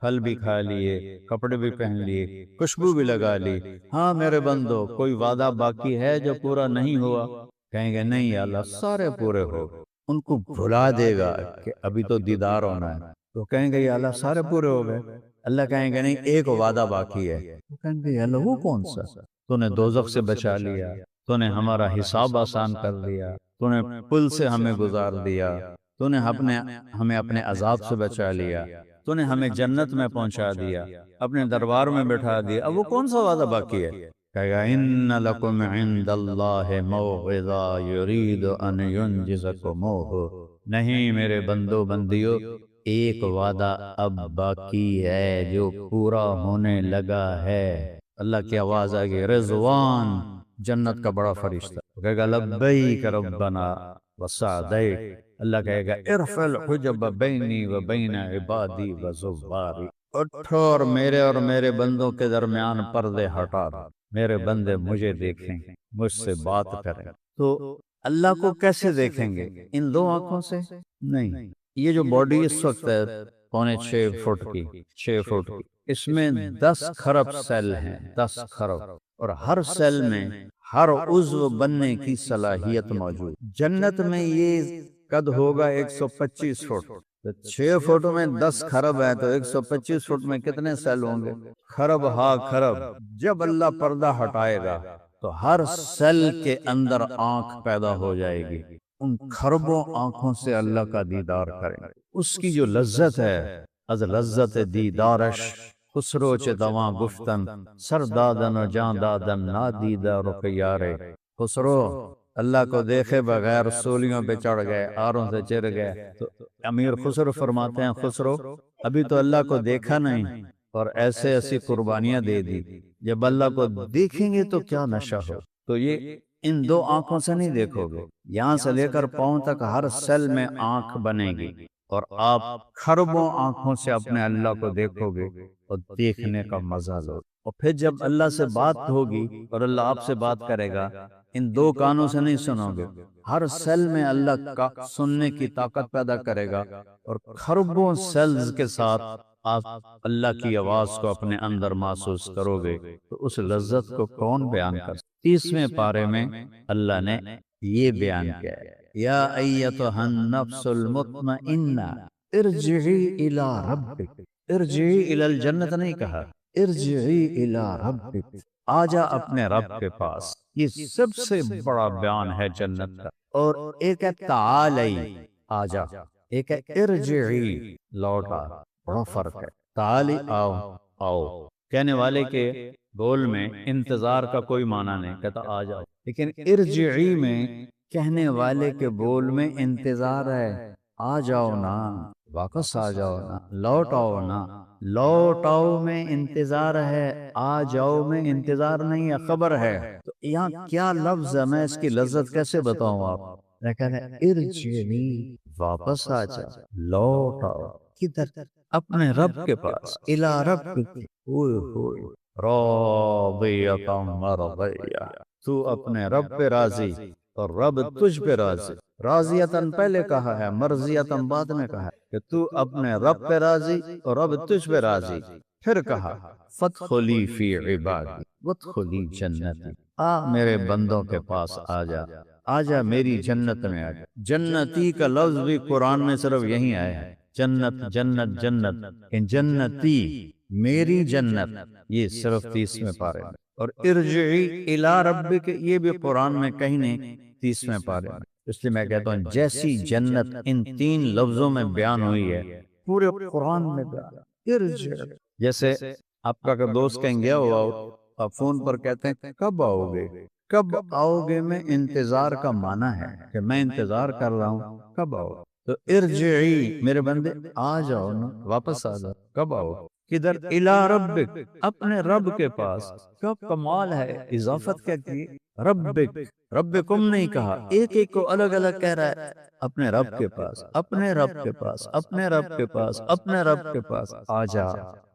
پھل بھی کھا لیے، کپڑے بھی پہن لیے، خوشبو بھی لگا لی، ہاں میرے بندو کوئی وعدہ باقی ہے جو پورا نہیں ہوا؟ کہیں گے نہیں یا اللہ سارے پورے ہو گئے۔ ان کو بھلا دے گا کہ ابھی تو دیدار ہونا ہے، تو کہیں گے یا اللہ سارے پورے ہو گئے۔ اللہ کہیں گے نہیں ایک وعدہ باقی ہے۔ تو کہیں گے یا اللہ وہ کون سا؟ تو نے دوزخ سے بچا لیا، تو نے ہمارا حساب آسان کر دیا، تو نے پل سے ہمیں گزار دیا، تو نے ہمیں اپنے عذاب سے بچا لیا، تو نے ہمیں جنت میں پہنچا دیا، اپنے دربار میں بٹھا دیا، اب وہ کون سا وعدہ باقی ہے؟ کہے گا ان لکم عند اللہ موعظہ یرید ان ینجزکموہ، نہیں میرے بندو بندیو، ایک وعدہ اب باقی ہے جو پورا ہونے لگا ہے۔ اللہ کی آواز آ گئی، رضوان جنت کا بڑا فرشتہ کہے گا لبیک ربنا وسعدیک، اللہ کہے گا ارفع الحجب بینی و بین عبادی و زواری، اٹھو اور میرے بندوں کے درمیان پردے ہٹا دو، میرے بندے مجھے دیکھیں، مجھ سے بات کریں۔ تو اللہ کو کیسے دیکھیں گے؟ ان دو آنکھوں سے نہیں۔ یہ جو باڈی اس وقت ہے 6.25 فٹ کی، 6 فٹ کی، اس میں 10 کھرب سیل ہیں، 10 کھرب، اور ہر سیل میں ہر عضو بننے کی صلاحیت موجود۔ جنت میں یہ قد ہوگا 125 فٹ، تو 6 فٹ میں 10 کھرب ہے تو 125 فٹ میں کتنے سیل ہوں گے؟ کھرب ہا کھرب۔ جب اللہ پردہ ہٹائے گا تو ہر سیل کے اندر آنکھ پیدا ہو جائے گی، ان کھربوں آنکھوں سے اللہ کا دیدار کریں۔ اس کی جو لذت ہے، از لذت دیدارش خسرو چ دواں گفتن، سر دادن و جان دادن نادیدہ رخیارے۔ خسرو اللہ کو دیکھے بغیر سولیوں پہ چڑھ گئے، آروں سے چر گئے۔ تو امیر خسرو فرماتے ہیں، خسرو ابھی تو اللہ کو دیکھا نہیں اور ایسے ایسی قربانیاں دے دی، جب اللہ کو دیکھیں گے تو کیا نشہ ہو۔ تو یہ ان دو آنکھوں سے نہیں دیکھو گے، یہاں سے لے کر پاؤں تک ہر سیل میں آنکھ بنے گی، اور آپ کھربوں آنکھوں سے اپنے اللہ کو دیکھو گے اور دیکھنے کا مزہ لو۔ اور پھر جب اللہ سے بات ہوگی اور اللہ آپ سے بات کرے گا، ان دو کانوں سے نہیں سنو گے، ہر سیل میں اللہ کا سننے کی طاقت پیدا کرے گا، اور کھربوں سیلز کے ساتھ آپ اللہ کی آواز کو اپنے اندر محسوس کرو گے۔ تو اس لذت کو کون بیان کر؟ 30ویں پارے میں اللہ نے یہ بیان کیا ہے، یا ایتھا النفس المطمئنہ ارجعی الی ربک، ارجعی الی الجنت نہیں کہا، ارجعی الی ربک، آجا اپنے رب کے پاس۔ یہ سب سے بڑا بیان ہے جنت کا۔ اور ایک ہے تعالی، آجا، ایک ہے ارجعی، لوٹا، بڑا فرق ہے۔ تعالی آؤ، آؤ کہنے والے کے بول میں انتظار کا کوئی معنی نہیں، کہتا آ جاؤ، لیکن ارجعی میں کہنے والے کے بول میں انتظار ہے، آ جاؤ نا، واپس آ جاؤ نا، لوٹ آؤ نا۔ لوٹ آؤ میں انتظار ہے، آ جاؤ میں انتظار نہیں ہے، خبر ہے۔ تو یہاں کیا لفظ ہے، میں اس کی لذت کیسے بتاؤں آپ؟ لیکن ارجعی، واپس آ جاؤ، لوٹ آؤ، کدھر؟ اپنے رب کے پاس، الی ربک، اوئے ہوئے، راضیۃ مرضیہ، تو اپنے رب پہ راضی اور رب تجھ پہ راضی۔ راضیتاً پہلے کہا ہے، مرضیتاً بعد میں کہا ہے، کہ تو اپنے رب پہ راضی اور رب تجھ پہ راضی۔ پھر کہا فادخلی فی عبادی وادخلی جنتی، آ میرے بندوں کے پاس آ جا، آ جا میری جنت میں آ جا۔ جنتی کا لفظ بھی قرآن میں صرف یہیں آیا ہے، جنت جنت جنت، جنتی میری جنت، یہ صرف 30ویں پارے میں۔ اور ارجعی الی ربک، یہ بھی قرآن میں کہیں نہیں، 30ویں پارے میں۔ اس لیے میں کہتا ہوں جیسی جنت ان 3 لفظوں میں بیان ہوئی ہے، پورے قرآن میں بیان۔ ارجع، جیسے آپ کا اگر دوست کہیں گیا ہوا ہو، آپ فون پر کہتے ہیں کب آؤ گے، کب آؤ گے میں انتظار کا معنی ہے کہ میں انتظار کر رہا ہوں، کب آؤ۔ تو ارجعی، میرے بندے آ جاؤ نا، واپس آ جاؤ، کب آؤ، کدھر؟ الی ربک، اپنے رب کے پاس۔ کیا کمال ہے، اضافت کیا کی، ربک، ربکم نہیں کہا، ایک ایک کو الگ الگ کہہ رہا ہے، اپنے رب کے پاس، اپنے رب کے پاس، اپنے رب کے پاس، اپنے رب کے پاس، آ جا،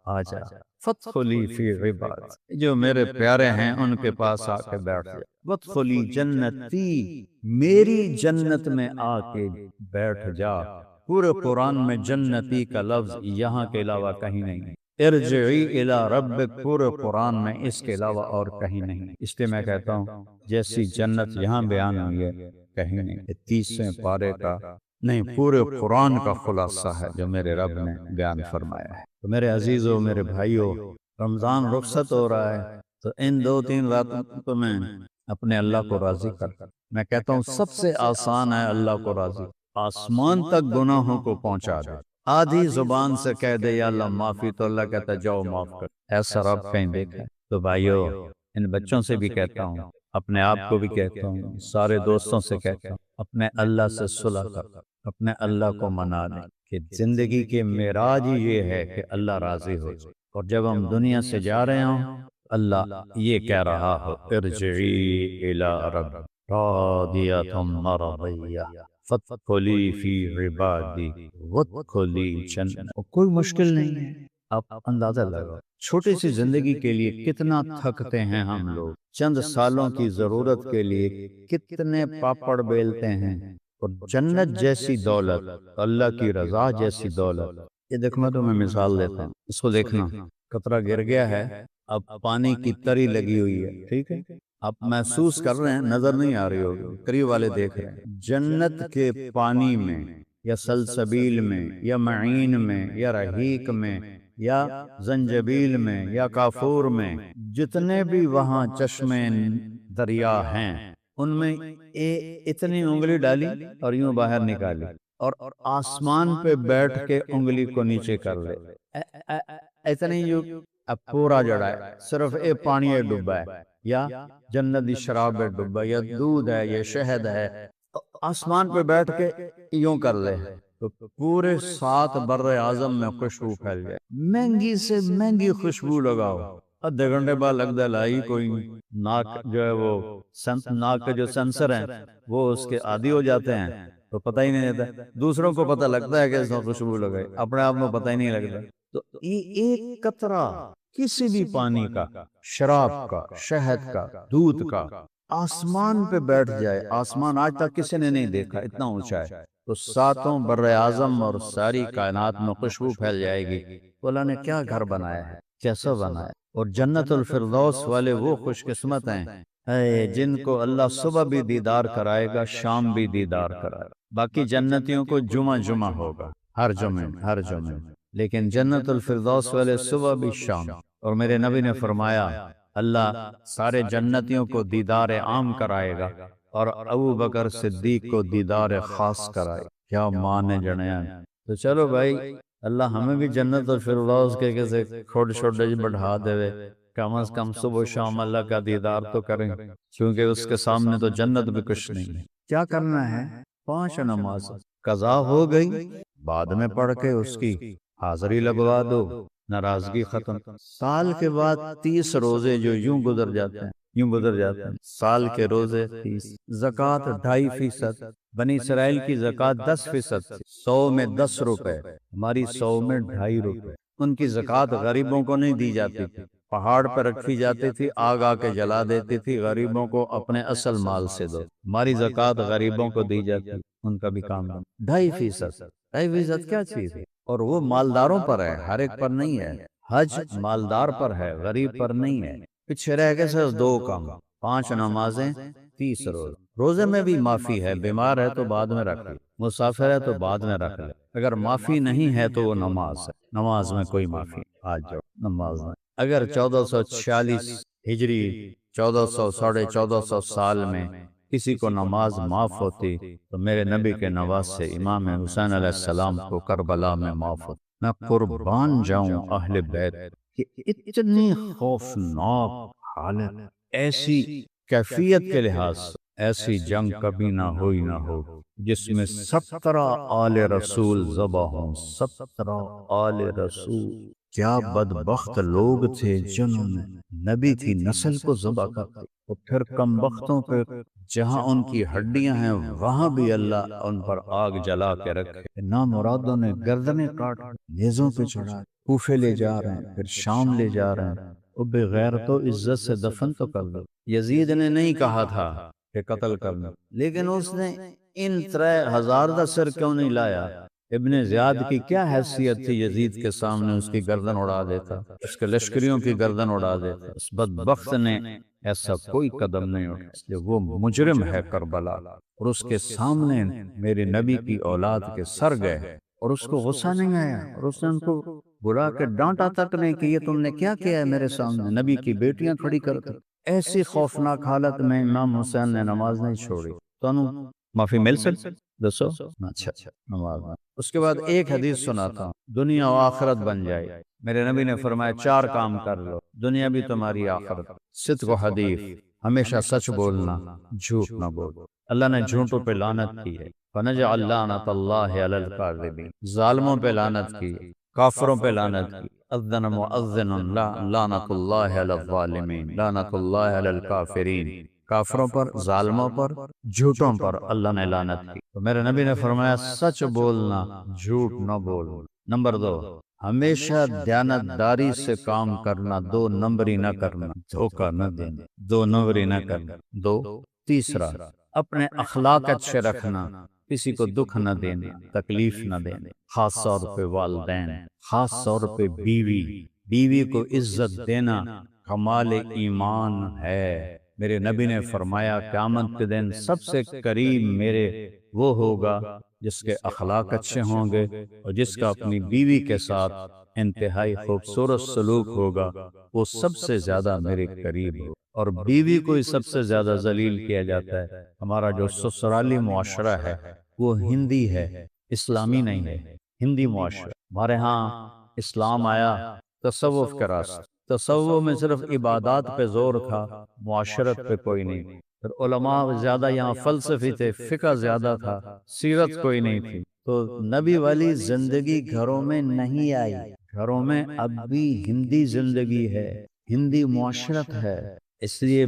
آ جا، فادخلی فی عبادی، جو میرے پیارے ہیں ان کے پاس آ کے بیٹھ جا، وادخلی جنتی، میری جنت میں آ کے بیٹھ جا۔ پورے قرآن میں جنتی کا لفظ یہاں کے علاوہ کہیں نہیں، ارجعی الی ربک پورے قرآن میں اس کے علاوہ اور کہیں نہیں۔ اس لیے میں کہتا ہوں جیسی جنت یہاں بیان ہوئی ہے کہیں نہیں۔ 30ویں پارے کا نہیں، پورے قرآن کا خلاصہ ہے جو میرے رب نے بیان فرمایا ہے۔ تو میرے عزیزوں، میرے بھائیوں، رمضان رخصت ہو رہا ہے، تو ان 2-3 راتوں میں اپنے اللہ کو راضی کر۔ میں کہتا ہوں سب سے آسان ہے اللہ کو راضی، آسمان تک گناہوں کو پہنچا دے، آدھی زبان سے کہہ دے یا اللہ معافی، تو اللہ کہتا ہے جاؤ معاف کر۔ ایسا رب کہیں دیکھا ہے؟ تو بھائیو، ان بچوں سے بھی کہتا ہوں، اپنے آپ کو بھی کہتا ہوں، سارے دوستوں سے کہتا ہوں، اپنے اللہ سے صلح کر، اپنے اللہ کو منا لیں کہ زندگی کے معراج ہی یہ ہے کہ اللہ راضی ہو جائے، اور جب ہم دنیا سے جا رہے ہوں اللہ یہ کہہ رہا ہو ارجعی الی رب راضیۃ مرضیہ فادخلی فی عبادی وادخلی جنت۔ کوئی مشکل نہیں ہے، آپ اندازہ لگاؤ چھوٹی سی زندگی کے لیے کتنا تھکتے ہیں ہم لوگ، چند سالوں کی ضرورت کے لیے کتنے پاپڑ بیلتے ہیں، اور جنت جیسی دولت، اللہ کی رضا جیسی دولت۔ یہ دیکھو میں تمہیں مثال دیتا ہوں، اس کو دیکھنا، قطرہ گر گیا ہے، اب پانی کی تری لگی ہوئی ہے، ٹھیک ہے، آپ محسوس کر رہے ہیں، نظر نہیں آ رہی ہوگی، قریب والے دیکھ رہے ہیں۔ جنت کے پانی میں یا سلسبیل میں یا معین میں یا رحیق میں یا زنجبیل میں یا کافور میں، جتنے بھی وہاں چشمے دریا ہیں، ان میں اتنی انگلی ڈالی اور یوں باہر نکالی، اور آسمان پہ بیٹھ کے انگلی کو نیچے کر لے، اتنی یوں، اب پورا جڑا ہے، صرف پانی ڈبا ہے، یا جنتی شراب ہے ڈبا، یا دودھ ہے، یا شہد ہے، آسمان پہ بیٹھ کے یوں کر لے تو پورے 7 بر اعظم میں خوشبو پھیل جائے، مہنگی سے مہنگی خوشبو لگاؤ، آدھے گھنٹے بعد لگتا ہے لائی کوئی، ناک جو ہے وہ ناک کے جو سینسر ہیں وہ اس کے عادی ہو جاتے ہیں تو پتہ ہی نہیں رہتا، دوسروں کو پتہ لگتا ہے کہ اس میں خوشبو لگائی، اپنے آپ میں پتہ ہی نہیں لگتا۔ تو یہ ایک قطرہ کسی بھی پانی کا، شراب کا، شہد کا، دودھ کا، آسمان پہ بیٹھ جائے، آسمان آج تک کسی نے نہیں دیکھا، اتنا اونچا ہے، تو 7 بر اعظم اور ساری کائنات میں خوشبو پھیل جائے گی۔ اللہ نے کیا گھر بنایا ہے، کیسا بنایا ہے، اور جنت الفردوس والے وہ خوش قسمت ہیں جن کو اللہ صبح بھی دیدار کرائے گا، شام بھی دیدار کرائے گا۔ باقی جنتیوں کو جمعہ جمعہ ہوگا، ہر جمعہ، لیکن جنت الفردوس والے صبح بھی شام۔ اور میرے نبی نے فرمایا اللہ سارے جنتیوں کو دیدار عام کرائے گا اور ابو بکر صدیق کو دیدار خاص کرائے گا۔ کیا مان ہے جنیان۔ تو چلو بھائی، اللہ ہمیں بھی جنت الفردوس کے کیسے کھوڑ چھوڑے بڑھا دے، کم از کم صبح و شام اللہ کا دیدار تو کریں، کیونکہ اس کے سامنے تو جنت بھی کچھ نہیں ہے۔ کیا کرنا ہے، 5 نماز قضا ہو گئی، بعد میں پڑھ کے اس کی حاضری لگوا دو، ناراضگی ختم۔ سال کے بعد 30 روزے جو یوں گزر جاتے ہیں، سال کے روزے 30۔ زکوٰۃ 2.5%، بنی اسرائیل کی زکوٰۃ 10% تھی، 100 میں 10 روپے، ہماری 100 میں 2.5 روپے۔ ان کی زکوٰۃ غریبوں کو نہیں دی جاتی تھی، پہاڑ پر رکھی جاتی تھی، آگ آ کے جلا دیتی تھی، غریبوں کو اپنے اصل مال سے دو۔ ہماری زکوٰۃ غریبوں کو دی جاتی، ان کا بھی کام نہیں۔ 2.5%، 2.5% کیا چیز ہے، اور وہ مالداروں پر ہے، ہر ایک پر نہیں ہے۔ حج مالدار پر ہے، غریب پر نہیں ہے۔ پیچھے رہ گئے صرف 2 کام، 5 نمازیں، 30 روز۔ روزے میں بھی معافی ہے، بیمار ہے تو بعد میں رکھ لے، مسافر ہے تو بعد میں رکھ لے، اگر معافی نہیں ہے تو وہ نماز ہے، نماز میں کوئی معافی، آج جاؤ نماز میں۔ اگر 1446 ہجری، 1400 1450 سال میں کسی کو نماز معاف ہوتی تو میرے نبی کے نواسے امام حسین علیہ السلام کو کربلا میں معاف ہوتی۔ میں قربان جاؤں اہل بیت کہ اتنی خوفناک حالت، ایسی کیفیت کے لحاظ سے ایسی جنگ کبھی نہ ہو جس میں 17 آل رسول ذبح ہوں، 17 آل رسول۔ کیا بدبخت لوگ تھے جنہوں نے نبی کی نسل کو ذبح کر دیا، اور پھر کم بختوں پہ جہاں ان کی ہڈیاں ہیں وہاں بھی اللہ ان پر آگ جلا کے رکھے۔ نامرادوں نے گردنیں کاٹ نیزوں پہ چڑھا، کوفے لے جا رہے ہیں، پھر شام لے جا رہے ہیں، وہ بغیر تو عزت سے دفن تو کر دو۔ یزید نے نہیں کہا تھا کہ قتل کرنا، لیکن اس نے ان 3000 دا سر کیوں نہیں لایا؟ ابن زیاد کی کیا حیثیت تھی یزید کے سامنے، اس کی گردن اڑا دیتا، اس کے لشکریوں کی گردن اڑا دیتا۔ اس بدبخت نے ایسا کوئی قدم نہیں اٹھایا، اس لیے وہ مجرم ہے کربلا، اور اس کے سامنے میرے نبی کی اولاد کے سر گئے، اور اس کو غصہ نہیں آیا، اور اس نے ان کو بلا کے ڈانٹا تک نہیں کہ یہ تم نے کیا کیا ہے میرے سامنے، نبی کی بیٹیاں کھڑی کرتے۔ ایسی خوفناک حالت میں امام حسین نے نماز نہیں چھوڑی۔ تو انہوں معافی مل سکتی دسو؟ اچھا نماز میں۔ اس کے بعد ایک حدیث سناتا ہوں، دنیا و آخرت بن جائے۔ میرے نبی نے فرمایا 4 کام کر لو، دنیا بھی تمہاری آخرت۔ صدق و حدیث، ہمیشہ سچ بولنا، جھوٹ نہ بولو۔ اللہ نے جھوٹوں پہ لعنت کی ہے، فنجعل لعنت اللہ علی الکاذبین، ظالموں پہ لعنت کی، کافروں پہ لعنت کی۔ اذن مؤذن لعنت اللہ علی الظالمین، لعنت اللہ علی الکافرین، کافروں پر، ظالموں پر، جھوٹوں پر اللہ نے لعنت کی۔ تو میرے نبی نے فرمایا سچ بولنا، جھوٹ نہ بولنا۔ نمبر 2، ہمیشہ دیانتداری سے کام کرنا، دو نمبری نہ کرنا، دھوکہ نہ دینا، دو نمبری نہ کرنا۔ تیسرا، اپنے اخلاق اچھے رکھنا، کسی کو دکھ نہ دینا، تکلیف نہ دینا، خاص طور پہ والدین، خاص طور پہ بیوی کو عزت دینا کمال ایمان ہے۔ میرے نبی نے فرمایا قیامت کے دن سب سے قریب میرے وہ ہوگا جس کے اخلاق اچھے ہوں گے اور جس کا اپنی بیوی کے ساتھ انتہائی خوبصورت سلوک ہوگا، وہ سب سے زیادہ میرے قریب ہو۔ اور بیوی کو ہی سب سے زیادہ ذلیل کیا جاتا ہے۔ ہمارا جو سسرالی معاشرہ ہے وہ ہندی ہے، اسلامی نہیں ہے، ہندی معاشرہ۔ ہمارے ہاں اسلام آیا تصوف کا راستہ، تصوف میں صرف عبادات پہ زور تھا، معاشرت پہ کوئی نہیں۔ پھر علماء زیادہ یہاں فلسفی تھے، فقہ زیادہ تھا، سیرت کوئی نہیں تھی۔ تو نبی والی زندگی گھروں میں نہیں آئی، گھروں میں اب بھی ہندی زندگی ہے، ہندی معاشرت ہے۔ اس لیے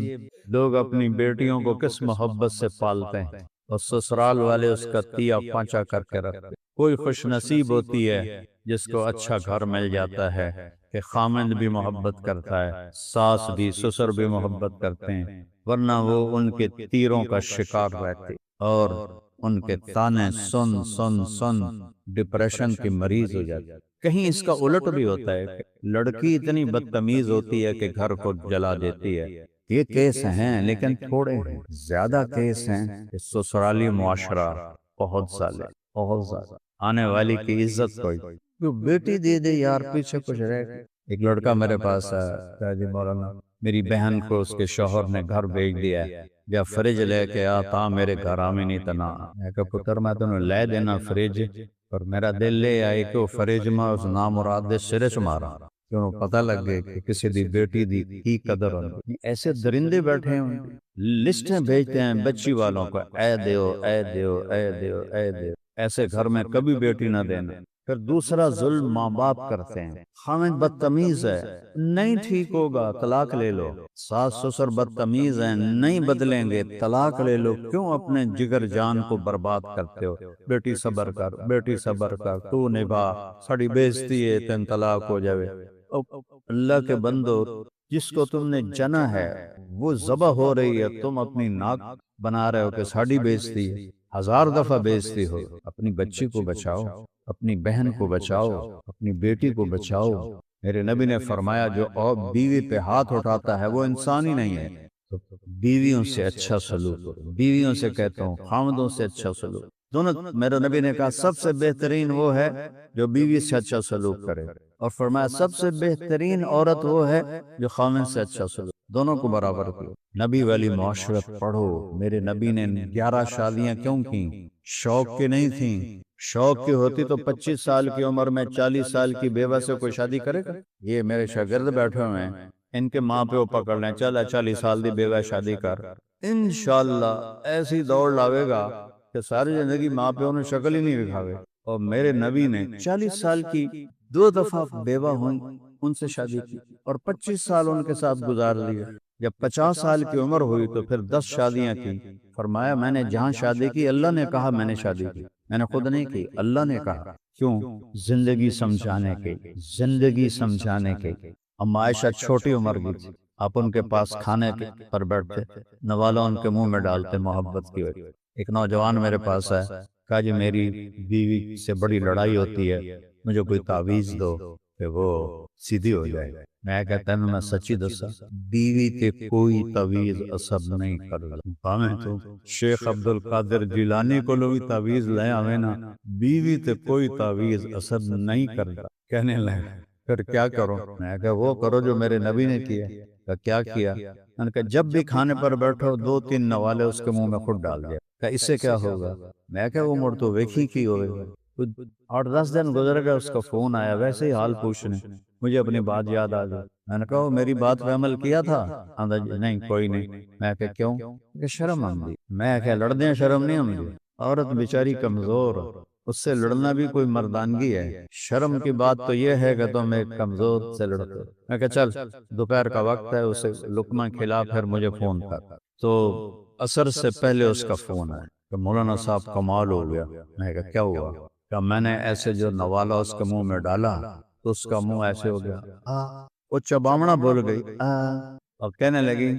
لوگ اپنی بیٹیوں کو کس محبت سے پالتے ہیں، اور سسرال والے اس کا تیا پانچا کر کے رکھتے۔ کوئی خوش نصیب ہوتی ہے جس کو اچھا گھر مل جاتا ہے کہ خامند بھی محبت کرتا ہے، ساس بھی، سسر بھی محبت کرتے ہیں، ورنہ وہ ان کے تیروں کا شکار رہتے اور ان کے تانے سن سن سن ڈپریشن کی مریض ہو جاتے۔ کہیں اس کا الٹ بھی ہوتا ہے کہ لڑکی اتنی بدتمیز ہوتی ہے کہ گھر کو جلا دیتی ہے۔ یہ کیس ہیں لیکن تھوڑے ہیں، زیادہ کیس ہیں کہ سسرالی معاشرہ بہت سالے، بہت زیادہ آنے والی کی عزت کوئی تو بیٹی دے دے یار، پیچھے کچھ رہ گئے۔ ایک لڑکا میرے پاس آیا، جی مولانا میری بہن کو اس کے شوہر نے گھر بھیج دیا ہے، یا فریج لے کے آتا میرے گھر آمی نہیں تنا۔ میں کہا پتر میں تنہیں لے دینا فریج، پر میرا دل لے آئی کہ وہ فریج میں اس نامراد دے سرے چمارا، کیوں پتہ لگ گئے کہ کسی دی بیٹی دی کی قدر ہوندی۔ ایسے درندے بیٹھے ہیں، لسٹیں بھیجتے ہیں بچی والوں کو، اے دیو اے دیو اے دیو اے دیو۔ ایسے گھر میں کبھی بیٹی نہ دینا۔ پھر دوسرا ظلم ماں باپ کرتے ہیں، خامد بدتمیز ہے، نہیں ٹھیک ہوگا طلاق لے لو، ساس سسر بدتمیز ہیں، نہیں بدلیں گے طلاق لے لو، کیوں اپنے جگر جان کو برباد کرتے ہو؟ بیٹی صبر کر، بیٹی صبر کر، تو نبھا، ساڑی بیزتی ہے تین طلاق ہو جاوے۔ اللہ کے بندو، جس کو تم نے جنا ہے وہ ذبح ہو رہی ہے، تم اپنی ناک بنا رہے ہو کہ ساڑی بیزتی ہے، 1000 دفعہ بیزتی ہو۔ اپنی بچی کو بچاؤ، اپنی بہن کو بچاؤ، اپنی بیٹی کو بچاؤ۔ میرے نبی نے فرمایا جو بیوی پہ ہاتھ اٹھاتا ہے وہ انسان ہی نہیں ہے۔ تو بیویوں سے اچھا سلوک کرو، بیویوں سے کہتا ہوں خامدوں سے اچھا سلوک دونوں۔ میرے نبی نے کہا سب سے بہترین وہ ہے جو بیوی سے اچھا سلوک کرے، اور فرمایا سب سے بہترین عورت وہ ہے جو خامد سے اچھا سلوک، دونوں کو برابر کرو۔ نبی والی معاشرت پڑھو۔ میرے نبی نے 11 شادیاں کیوں کی؟ شوق کی نہیں تھیں، شوق کی ہوتی تو 25 سال کی عمر میں 40 سال کی بیوہ سے کوئی شادی کرے گا؟ یہ میرے شاگرد بیٹھے ہوئے ہیں، ان کے ماں پہ وہ پکڑ لیں، چل 40 سال دی بیوہ شادی کر، انشاءاللہ ایسی دوڑ لاوے گا کہ ساری زندگی ماں پہ انہیں شکل ہی نہیں دکھاوے۔ اور میرے نبی نے 40 سال کی 2 دفعہ بیوہ ہوئی ان سے شادی کی، اور 25 سال ان کے ساتھ گزار لیے۔ جب 50 سال کی عمر ہوئی تو پھر 10 شادیاں کی۔ فرمایا میں نے جہاں شادی کی اللہ نے کہا میں نے شادی کی، میں نے خود نہیں کی، اللہ نے کہا۔ کیوں؟ زندگی سمجھانے کے، زندگی سمجھانے کے۔ اما عائشہ چھوٹی عمر کی تھی، آپ ان کے پاس کھانے پر بیٹھتے، نوالا ان کے منہ میں ڈالتے محبت کی وجہ۔ ایک نوجوان میرے پاس ہے، کہا جی میری بیوی سے بڑی لڑائی ہوتی ہے، مجھے کوئی تعویذ دو کہ وہ سیدھی ہو جائے۔ میں کہتا ہوں میں سچی دسا، بیوی تے کوئی تعویذ اثر نہیں کرتا۔ بھاویں تو شیخ عبد القادر جیلانی کو لوگ تعویذ لے آوے نا، بیوی تے کوئی تعویذ اثر نہیں کرتا۔ کہنے لگے پھر کیا کرو؟ میں کہا وہ کرو جو میرے نبی نے کیا۔ کیا کیا؟ میں نے کہا جب بھی کھانے پر بیٹھو 2-3 نوالے اس کے منہ میں خود ڈال دیا۔ کہا اس سے کیا ہوگا؟ میں کہا وہ مڑ تو ویکھی کی ہوئے گا۔ 8-10 دن گزر گئے، اس کا فون آیا ویسے ہی حال پوچھنے، مجھے اپنی بات یاد آ گئی۔ میں نے کہا وہ میری بات پہ عمل کیا تھا؟ نہیں کوئی نہیں۔ میں کہا کیوں؟ کہ شرم آندی۔ میں کہا لڑ دیں شرم نہیں آندی؟ عورت بیچاری کمزور، اس سے لڑنا بھی کوئی مردانگی ہے۔ شرم کی بات تو یہ ہے کہ تم ایک کمزور سے لڑتے۔ میں کہا چل دوپہر کا وقت ہے، اسے لقمہ کھلا پھر مجھے فون کر۔ تو عصر سے پہلے اس کا فون آیا کہ مولانا صاحب کمال ہو گیا۔ میں کہا کیا ہوا؟ کہ میں نے ایسے جو نوالا اس کے منہ میں ڈالا تو اس کا منہ ایسے ہو گیا، وہ چبامنا بول گئی اور کہنے لگی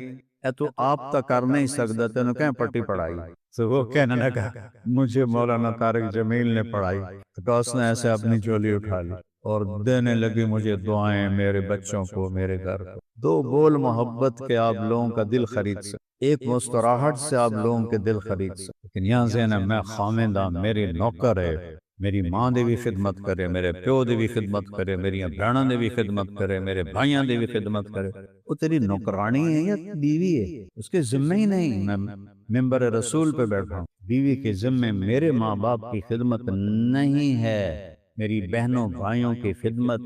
اے تو آپ تا کر نہیں سکتا، تینوں کہیں پٹی پڑھائی؟ تو وہ کہنے لگا مجھے مولانا طارق جمیل نے پڑھائی۔ تو اس نے ایسے اپنی چولی اٹھا لی اور دینے لگی مجھے دعائیں، میرے بچوں کو، میرے گھر کو۔ دو بول محبت کے آپ لوگوں کا دل خرید سکتے، ایک مسکراہٹ سے آپ لوگوں کے دل خرید سکتے، لیکن یہاں سے نا میں خامندہ، میری نوکر ہے، میری ماں دی بھی خدمت کرے، میرے پیو دی بھی خدمت کرے، میری بہنوں دی بھی خدمت کرے، میرے بھائیاں دی بھی خدمت کرے۔ وہ تیری نوکرانی ہے یا بیوی ہے؟ اس کے ذمہ ہی نہیں۔ میں ممبر رسول پہ بیٹھا ہوں، بیوی کے ذمہ میرے ماں باپ کی خدمت نہیں ہے، میری بہنوں بھائیوں کی خدمت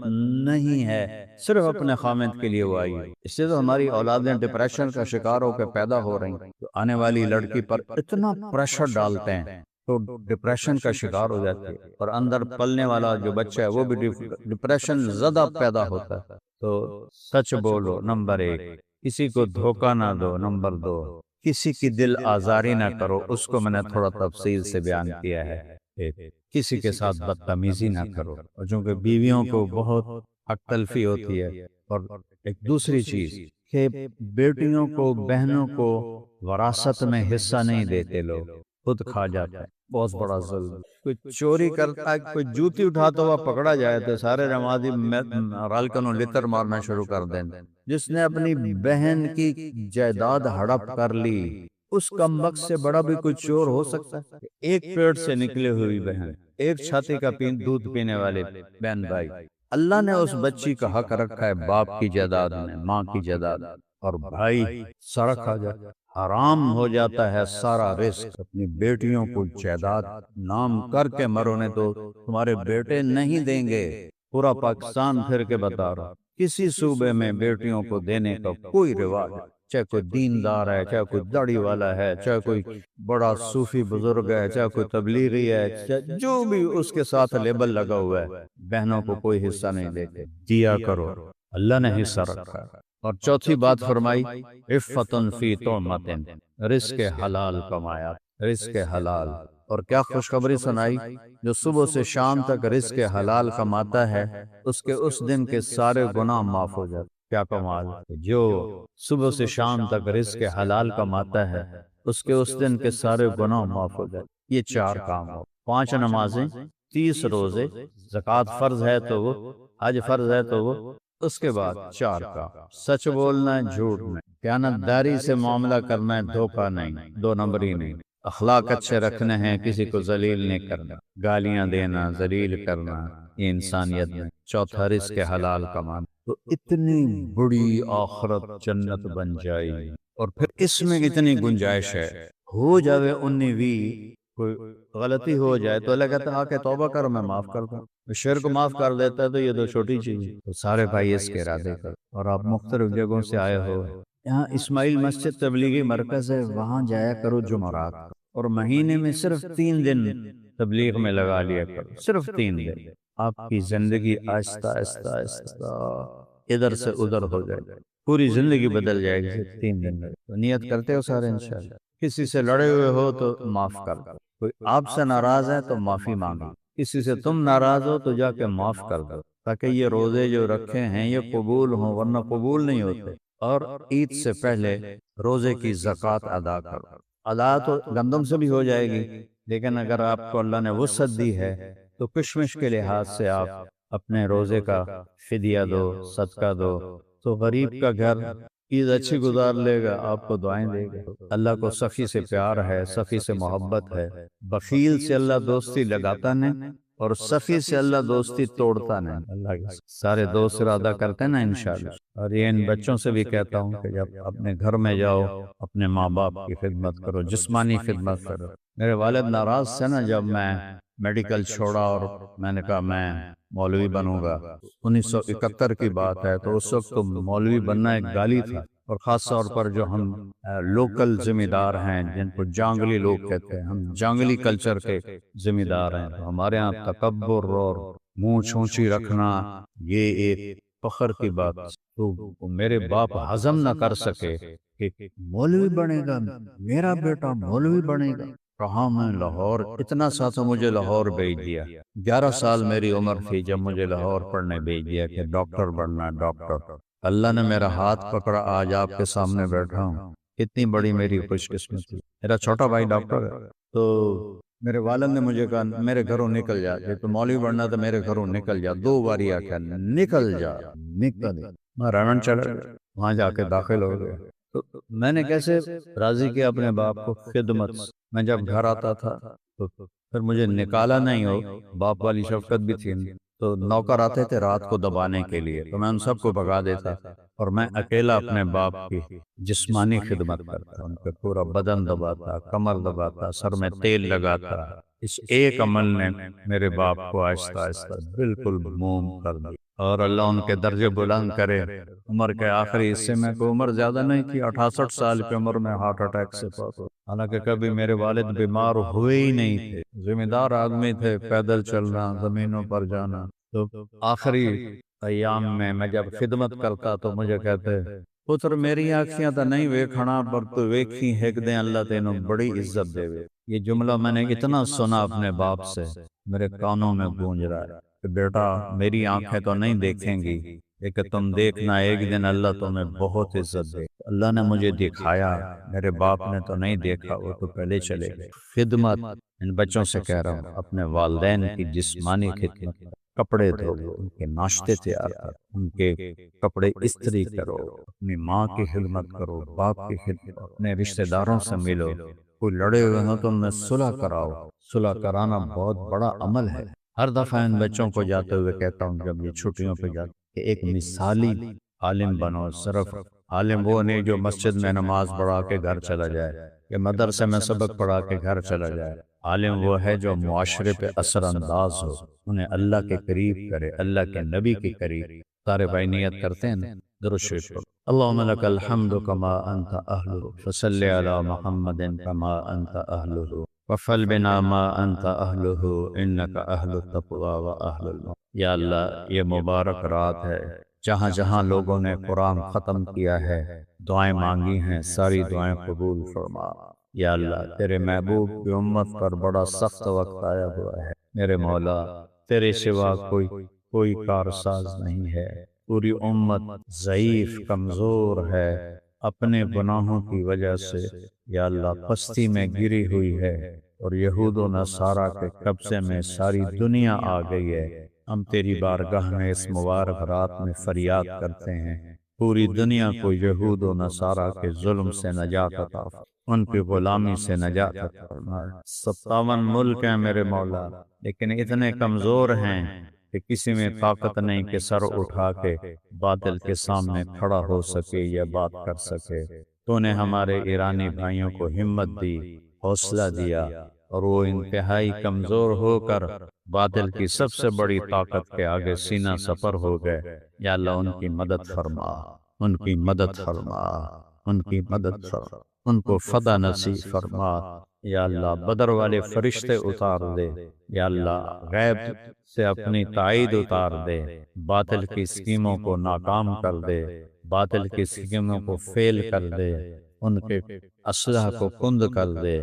نہیں ہے، صرف اپنے خامد کے لیے وہ آئی ہے۔ اس سے تو ہماری اولادیں ڈپریشن کا شکار ہو کے پیدا ہو رہی ہیں، تو آنے والی لڑکی پر اتنا پریشر ڈالتے ہیں تو ڈپریشن کا شکار ہو جاتی ہے، اور اندر پلنے والا جو بچہ ہے وہ بھی ڈپریشن زدہ پیدا ہوتا ہے۔ تو سچ بولو نمبر 1، کسی کو دھوکہ نہ دو نمبر 2، کسی کی دل آزاری نہ کرو، اس کو میں نے تھوڑا تفصیل سے بیان کیا ہے، کسی کے ساتھ بدتمیزی نہ کرو، اور چونکہ بیویوں کو بہت حق تلفی ہوتی ہے۔ اور ایک دوسری چیز کہ بیٹیوں کو، بہنوں کو وراثت میں حصہ نہیں دیتے، لوگ خود کھا جاتے ہیں، بہت بڑا ظلم۔ کوئی چوری کرتا ہے، کوئی جوتی اٹھاتا ہوا پکڑا جائے تو سارے رمادی رالکنوں لتر مارنا شروع کر دیں۔ جس نے اپنی بہن کی جائیداد ہڑپ کر لی، اس کمبخت سے بڑا بھی کوئی چور ہو سکتا ہے؟ ایک پیٹ سے نکلے ہوئی بہن، ایک چھاتی کا دودھ پینے والے بہن بھائی، اللہ نے اس بچی کا حق رکھا ہے باپ کی جائیداد میں، ماں کی جائیداد، اور بھائی سڑک آ جاتا، حرام ہو جاتا ہے سارا رزق۔ اپنی بیٹیوں کو جائیداد نام کر کے مرو، نے تو تمہارے بیٹے نہیں دیں گے۔ پورا پاکستان پھر کے بتا رہا، کسی صوبے میں بیٹیوں کو دینے کا کوئی رواج ہے، چاہے کوئی دیندار ہے، چاہے کوئی داڑھی والا ہے، چاہے کوئی بڑا صوفی بزرگ ہے، چاہے کوئی تبلیغی ہے، چاہے جو بھی اس کے ساتھ لیبل لگا ہوا ہے، بہنوں کو کوئی حصہ نہیں دیتے۔ دیا کرو، اللہ نے حصہ رکھا ہے۔ اور چوتھی بات فرمائی عفتن فی طعمۃ، رزق حلال کمایا، رزق حلال۔ اور کیا خوشخبری سنائی، جو صبح سے شام تک رزق حلال کماتا ہے اس کے اس دن کے سارے گناہ معاف ہو جاتے۔ کیا کمال! جو صبح سے شام تک رزق حلال کماتا ہے اس کے اس دن کے سارے گناہ معاف ہو جاتے۔ یہ 4 کام ہو، 5 نمازیں، 30 روزے، زکوٰۃ فرض ہے تو وہ، حج فرض ہے تو وہ، اس کے بعد 4 کام، سچ بولنا ہے، جھوٹ نہیں، خیانت داری سے معاملہ کرنا ہے، دھوکہ نہیں، 2 نمبری نہیں، اخلاق اچھے رکھنے ہیں، کسی کو ذلیل نہیں کرنا، گالیاں دینا، ذلیل کرنا، یہ انسانیت نہیں۔ چوتھا رزق حلال کمانا، تو اتنی بڑی آخرت جنت بن جائے، اور پھر اس میں اتنی گنجائش ہے، ہو جاوے 19-20 کوئی غلطی ہو جائے تو اللہ کہتا ہے آ کے توبہ کر، میں معاف کر دوں۔ شرک معاف کر دیتا ہے تو یہ تو چھوٹی چیز ہے۔ تو سارے بھائی اس کے ارادے کر، اور آپ مختلف جگہوں سے آئے ہو، یہاں اسماعیل مسجد تبلیغی مرکز ہے، وہاں جایا کرو جمعرات، اور مہینے میں صرف 3 دن تبلیغ میں لگا لیا کرو، صرف 3 دن، آپ کی زندگی آہستہ آہستہ آہستہ ادھر سے ادھر ہو جائے گی، پوری زندگی بدل جائے گی صرف 3 دن میں۔ تو نیت کرتے ہو سارے انشاءاللہ؟ کسی سے لڑے ہوئے ہو تو معاف کر دو، کوئی آپ سے ناراض ہے تو معافی مانگو، کسی سے تم ناراض ہو تو جا کے معاف کر دو، تاکہ یہ روزے جو رکھے ہیں یہ قبول ہوں، ورنہ قبول نہیں ہوتے۔ اور عید سے پہلے روزے کی زکوٰۃ ادا کرو، ادا تو گندم سے بھی ہو جائے گی، لیکن اگر آپ کو اللہ نے وسعت دی ہے تو کشمش کے لحاظ سے آپ اپنے روزے کا فدیہ دو، صدقہ دو، تو غریب کا گھر عید اچھی گزار لے گا، آپ کو دعائیں دے گا۔ اللہ کو سخی سے پیار ہے، سخی سے محبت ہے، بخیل سے اللہ دوستی لگاتا نہیں، اور سخی سے اللہ دوستی توڑتا نہیں۔ اللہ کے سارے دوست ارادہ کرتے ہیں نا انشاءاللہ۔ اور یہ ان بچوں سے بھی کہتا ہوں کہ جب اپنے گھر میں جاؤ اپنے ماں باپ کی خدمت کرو، جسمانی خدمت کرو۔ میرے والد ناراض تھے نا جب میں میڈیکل چھوڑا اور میں نے کہا میں مولوی بنوں گا، 1971 کی بات ہے، تو اس وقت تو مولوی بننا ایک گالی تھا، اور خاص طور پر جو ہم لوکل ذمہ دار ہیں، جن کو جانگلی لوگ کہتے ہیں، ہم جانگلی کلچر کے ذمہ دار ہیں، تو ہمارے ہاں تکبر اور منہ اونچی رکھنا یہ ایک فخر کی بات، تو میرے باپ ہضم نہ کر سکے کہ مولوی بنے گا، میرا بیٹا مولوی بنے گا۔ کہاں میں لاہور، اتنا سا تو مجھے لاہور بھیج دیا، 11 سال میری عمر تھی جب مجھے لاہور پڑھنے بھیج دیا کہ ڈاکٹر بننا ہے، ڈاکٹر۔ اللہ نے میرا ہاتھ پکڑا، آج آپ کے سامنے بیٹھا ہوں، اتنی بڑی میری خوش قسمتی۔ میرا چھوٹا بھائی ڈاکٹر ہے، تو میرے والد نے مجھے کہا میرے گھروں نکل جا، جب تو مولوی بننا تو میرے گھروں نکل جا، 2 بار آخیا نکل جا، نکل۔ میں ریمنڈ چلا گیا، وہاں جا کے داخل ہو گیا۔ تو میں نے کیسے راضی کیا اپنے باپ کو؟ خدمت۔ میں جب گھر آتا تھا تو پھر مجھے نکالا نہیں ہو، باپ والی شفقت بھی تھی، تو نوکر آتے تھے رات کو دبانے کے لیے، تو میں ان سب کو بھگا دیتا اور میں اکیلا اپنے باپ کی جسمانی خدمت کرتا، ان کے پورا بدن دباتا، کمر دباتا، سر میں تیل لگاتا۔ اس ایک عمل نے میرے باپ کو آہستہ آہستہ بالکل موم کر دیا، اور اللہ ان کے درجے بلند کرے۔ عمر کے آخری حصے میں، کوئی عمر زیادہ نہیں تھی، 68 سال کی عمر میں ہارٹ اٹیک سے فوت ہو۔ حالانکہ کبھی میرے والد بیمار ہوئے ہی نہیں تھے، ذمہ دار آدمی تھے، پیدل چلنا، زمینوں پر جانا۔ تو آخری ایام میں جب خدمت کرتا تو مجھے کہتے پتر میری آنکھیاں تو نہیں ویکھنا، پر تو ویکھی ہے کہ دیں اللہ تینوں بڑی عزت دے وے۔ یہ جملہ میں نے اتنا سنا اپنے باپ سے، میرے کانوں میں گونج رہا ہے کہ بیٹا میری آنکھیں تو نہیں دیکھیں گی، لیکن تم دیکھنا ایک دن اللہ تمہیں بہت عزت دے۔ اللہ نے مجھے دکھایا، میرے باپ نے تو نہیں دیکھا، وہ تو پہلے چلے گئے۔ خدمت، ان بچوں سے کہہ رہا ہوں، اپنے والدین کی جسمانی خدمت، کپڑے دھو، ان کے ناشتے تیار کرو، ان کے کپڑے استری کرو، اپنی ماں کی خدمت کرو، باپ کی خدمت، اپنے رشتہ داروں سے ملو، کوئی لڑے ہوئے ہوں تو ان میں صلح کراؤ۔ صلح کرانا بہت بڑا عمل ہے۔ ہر دفعہ ان بچوں کو جاتے ہوئے کہتا ہوں جب یہ چھٹیوں پہ جاتے کہ ایک مثالی عالم بنو۔ صرف عالم وہ نہیں جو مسجد میں نماز پڑھا کے گھر چلا جائے، یا مدرسے میں سبق پڑھا کے گھر چلا جائے۔ عالم وہ ہے جو معاشرے پہ اثر انداز ہو، انہیں اللہ کے قریب کرے، اللہ کے نبی کے قریب۔ سارے بھائی نیت کرتے ہیں، درود شریف پڑھو۔ اللہم لک الحمد کما انت اہلہ، فصلی علی محمد کما انت اہلہ، وفعل بنا ما انت اہلہ، انک اہل التقوی و اہل المغفرۃ۔ یا اللہ، یہ مبارک رات ہے جہاں جہاں لوگوں نے قرآن ختم کیا ہے، دعائیں مانگی ہیں، ساری دعائیں قبول فرما۔ یا اللہ، تیرے محبوب کی امت پر بڑا سخت وقت آیا ہوا ہے، میرے مولا تیرے سوا کوئی کارساز نہیں ہے، پوری امت ضعیف کمزور ہے، اپنے گناہوں کی وجہ سے یا اللہ پستی میں گری ہوئی ہے، اور یہود و نصارہ کے قبضے میں ساری دنیا آ گئی ہے۔ ہم تیری بارگاہ میں اس مبارک رات میں فریاد کرتے ہیں، پوری دنیا کو یہود و نصارہ کے ظلم سے نجات عطا فرما، ان کی غلامی سے نجات عطا فرما۔ 57 ملک ہیں میرے مولا، لیکن اتنے کمزور ہیں کہ کسی میں طاقت نہیں کہ سر اٹھا کے باطل کے سامنے کھڑا ہو سکے یا بات کر سکے۔ تو نے ہمارے ایرانی بھائیوں کو ہمت دی، حوصلہ دیا، اور وہ انتہائی کمزور ہو کر باطل کی سب سے بڑی طاقت کے آگے سینہ سپر ہو گئے۔ یا اللہ، ان کی مدد فرما، ان کی مدد فرما، ان کی مدد فرما، ان کو فتح نصیب فرما۔ یا اللہ، بدر والے فرشتے اتار دے، یا اللہ غیب سے اپنی تائید اتار دے، باطل کی اسکیموں کو ناکام کر دے، باطل کی اسکیموں کو فیل کر دے، ان کے اسلحہ کو کند کر دے،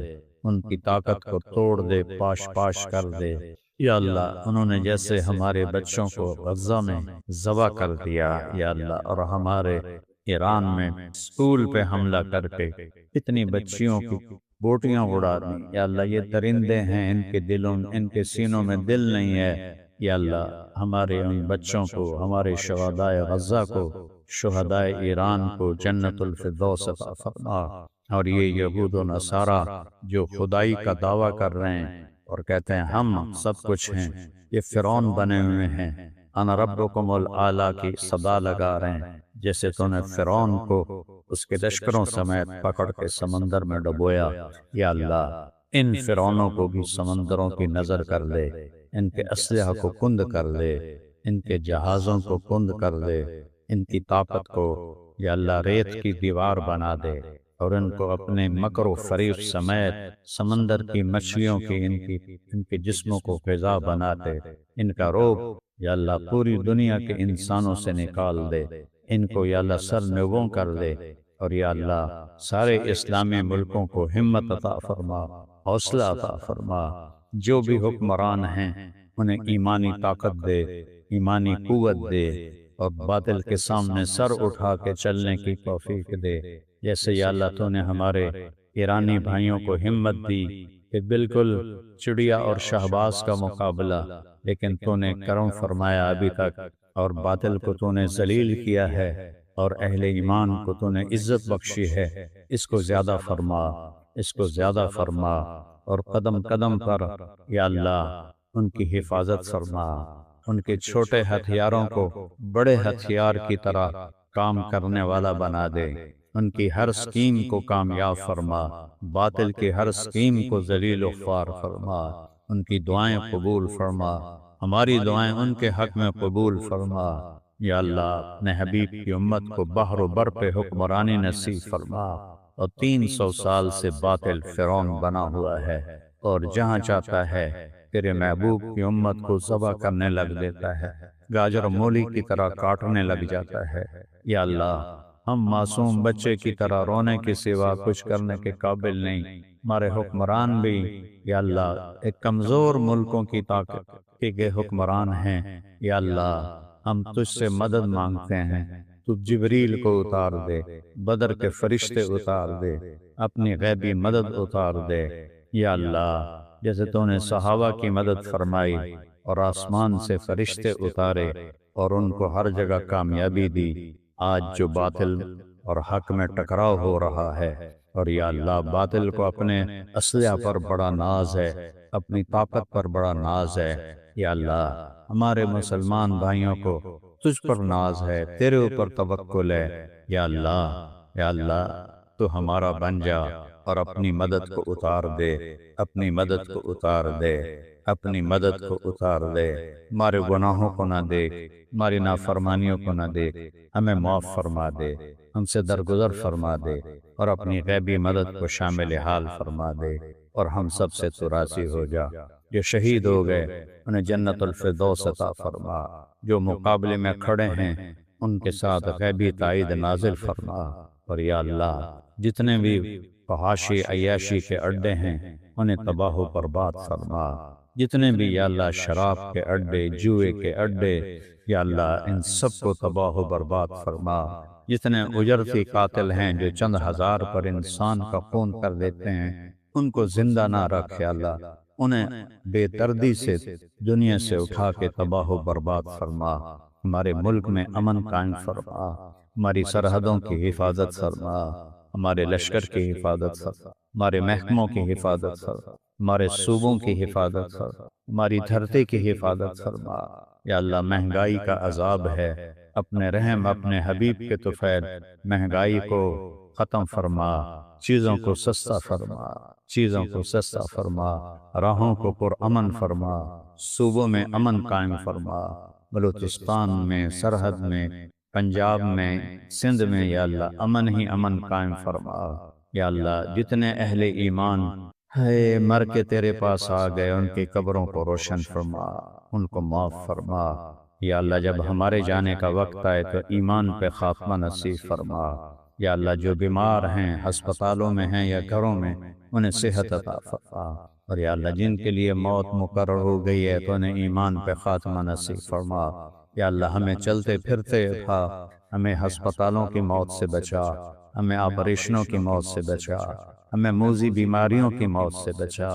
ان کی طاقت کو توڑ دے، پاش پاش کر دے۔ یا اللہ، انہوں نے جیسے ہمارے بچوں کو غزہ میں ذبح کر دیا، یا اللہ، اور ہمارے ایران میں اسکول پہ حملہ کر کے اتنی بچیوں کی بوٹیاں اڑا دیں، یا اللہ یہ درندے ہیں، ان کے دلوں، ان کے سینوں میں دل نہیں ہے۔ یا اللہ، ہمارے ان بچوں کو، ہمارے شہدائے غزہ کو، شہدائے ایران کو جنت الفردوس عطا فرما۔ اور یہ یہود و نصارہ جو خدائی کا دعویٰ کر رہے ہیں اور کہتے ہیں ہم سب کچھ ہیں، یہ فرعون بنے ہوئے ہیں، انا ربکم الاعلیٰ کی صدا لگا رہے ہیں، جیسے تو نے فرعون کو اس کے لشکروں سمیت پکڑ کے سمندر میں ڈبویا۔ یا اللہ، ان فرعونوں کو بھی سمندروں کی نظر کر دے، ان کے اسلحہ کو کند کر دے، ان کے جہازوں کو کند کر دے، ان کی طاقت کو یا اللہ ریت کی دیوار بنا دے، اور ان کو اپنے مکر و فریب سمیت سمندر کی مچھلیوں کی ان کے جسموں کو غذا بنا دے، ان کا روب یا اللہ پوری دنیا کے انسانوں سے نکال دے، ان کو یا اللہ سر نگوں کر دے، اور یا اللہ سارے اسلامی ملکوں کو ہمت عطا فرما، حوصلہ عطا فرما، جو بھی حکمران ہیں انہیں ایمانی طاقت دے، ایمانی قوت دے، اور باطل کے سامنے سر اٹھا کے چلنے کی توفیق دے، جیسے یا اللہ تو نے ہمارے ایرانی بھائیوں کو ہمت دی کہ بالکل چڑیا اور شہباز کا مقابلہ، لیکن تو نے کرم فرمایا ابھی تک، اور باطل کو تو نے ذلیل کیا ہے، اور اہل ایمان کو تو نے عزت بخشی ہے، اس کو زیادہ فرما، اس کو زیادہ فرما، اور قدم قدم پر یا اللہ ان کی حفاظت فرما، ان کے چھوٹے ہتھیاروں کو بڑے ہتھیار کی طرح کام کرنے والا بنا دے، ان کی ہر سکیم کو کامیاب فرما، باطل کی ہر سکیم کو ذلیل و خوار فرما، ان کی دعائیں قبول فرما، ہماری دعائیں ان کے حق میں قبول فرما، یا اللہ اپنے حبیب کی امت کو بحر و بر پہ حکمرانی نصیب فرما، اور 300 سال سے باطل فرعون بنا ہوا ہے، اور جہاں چاہتا ہے تیرے محبوب کی امت کو ذبح کرنے لگ دیتا ہے، گاجر مولی کی طرح کاٹنے لگ جاتا ہے، یا اللہ ہم معصوم بچے کی طرح رونے کے سوا کچھ کرنے کے قابل نہیں، ہمارے حکمران بھی یا اللہ ایک کمزور ملکوں کی طاقت کے حکمران ہیں، یا اللہ ہم تجھ سے مدد مانگتے ہیں، تو جبریل کو اتار دے، بدر کے فرشتے اتار دے، اپنی غیبی مدد اتار دے، یا اللہ جیسے تو نے صحابہ کی مدد فرمائی اور آسمان سے فرشتے اتارے اور ان کو ہر جگہ کامیابی دی، آج جو باطل اور حق میں ٹکراؤ ہو رہا ہے، اور یا اللہ باطل کو اپنے اسلحہ پر بڑا ناز ہے، اپنی طاقت پر بڑا ناز ہے، یا اللہ ہمارے مسلمان بھائیوں کو تجھ پر ناز ہے، تیرے اوپر توکل ہے، یا اللہ یا اللہ تو ہمارا بن جا اور اپنی مدد کو اتار دے، اپنی مدد کو اتار دے، اپنی مدد کو اتار دے، ہمارے گناہوں کو نہ دیکھ، ہماری نافرمانیوں کو نہ دیکھ، ہمیں معاف فرما دے، ہم سے درگزر فرما دے، اور اپنی غیبی مدد کو شامل حال فرما دے، اور ہم سب سے تو راضی ہو جا، جو شہید ہو گئے انہیں جنت الفردوس عطا فرما، جو مقابلے میں کھڑے ہیں ان کے ساتھ غیبی تائید نازل فرما، اور یا اللہ جتنے بھی فحاشی عیاشی کے اڈے ہیں انہیں تباہ و برباد فرما، جتنے بھی یا اللہ شراب کے اڈے، جوئے کے اڈے، یا اللہ ان سب کو تباہ و برباد فرما، جتنے اجرتی قاتل ہیں جو چند ہزار پر انسان کا خون کر دیتے ہیں ان کو زندہ نہ رکھ، یا اللہ انہیں بے دردی سے دنیا سے اٹھا کے تباہ و برباد فرما، ہمارے ملک میں امن قائم فرما، ہماری سرحدوں کی حفاظت فرما، ہمارے لشکر کی حفاظت فرما، ہمارے محکموں کی حفاظت فرما، ہمارے صوبوں کی حفاظت فرما، ہماری دھرتی کی حفاظت فرما، یا اللہ مہنگائی کا عذاب ہے، اپنے رحم اپنے حبیب کے طفیل مہنگائی کو ختم فرما، چیزوں کو سستا فرما، چیزوں کو سستا فرما، راہوں کو پرامن فرما، صوبوں میں امن قائم فرما، بلوچستان میں، سرحد میں، پنجاب میں، سندھ میں، یا اللہ امن ہی امن قائم فرما، یا اللہ جتنے اہل ایمان ہے مر کے تیرے پاس آ گئے ان کی قبروں کو روشن فرما، ان کو معاف فرما، یا اللہ جب ہمارے جانے کا وقت آئے تو ایمان پہ خاتمہ نصیب فرما، یا اللہ جو بیمار ہیں ہسپتالوں میں ہیں یا گھروں میں انہیں صحت عطا فرما، اور یا اللہ جن کے لیے موت مقرر ہو گئی ہے تو انہیں ایمان پہ خاتمہ نصیب فرما، یا اللہ ہمیں چلتے پھرتے اٹھا، ہمیں ہسپتالوں کی موت سے بچا، ہمیں آپریشنوں کی موت سے بچا، ہمیں موذی بیماریوں کی موت سے بچا،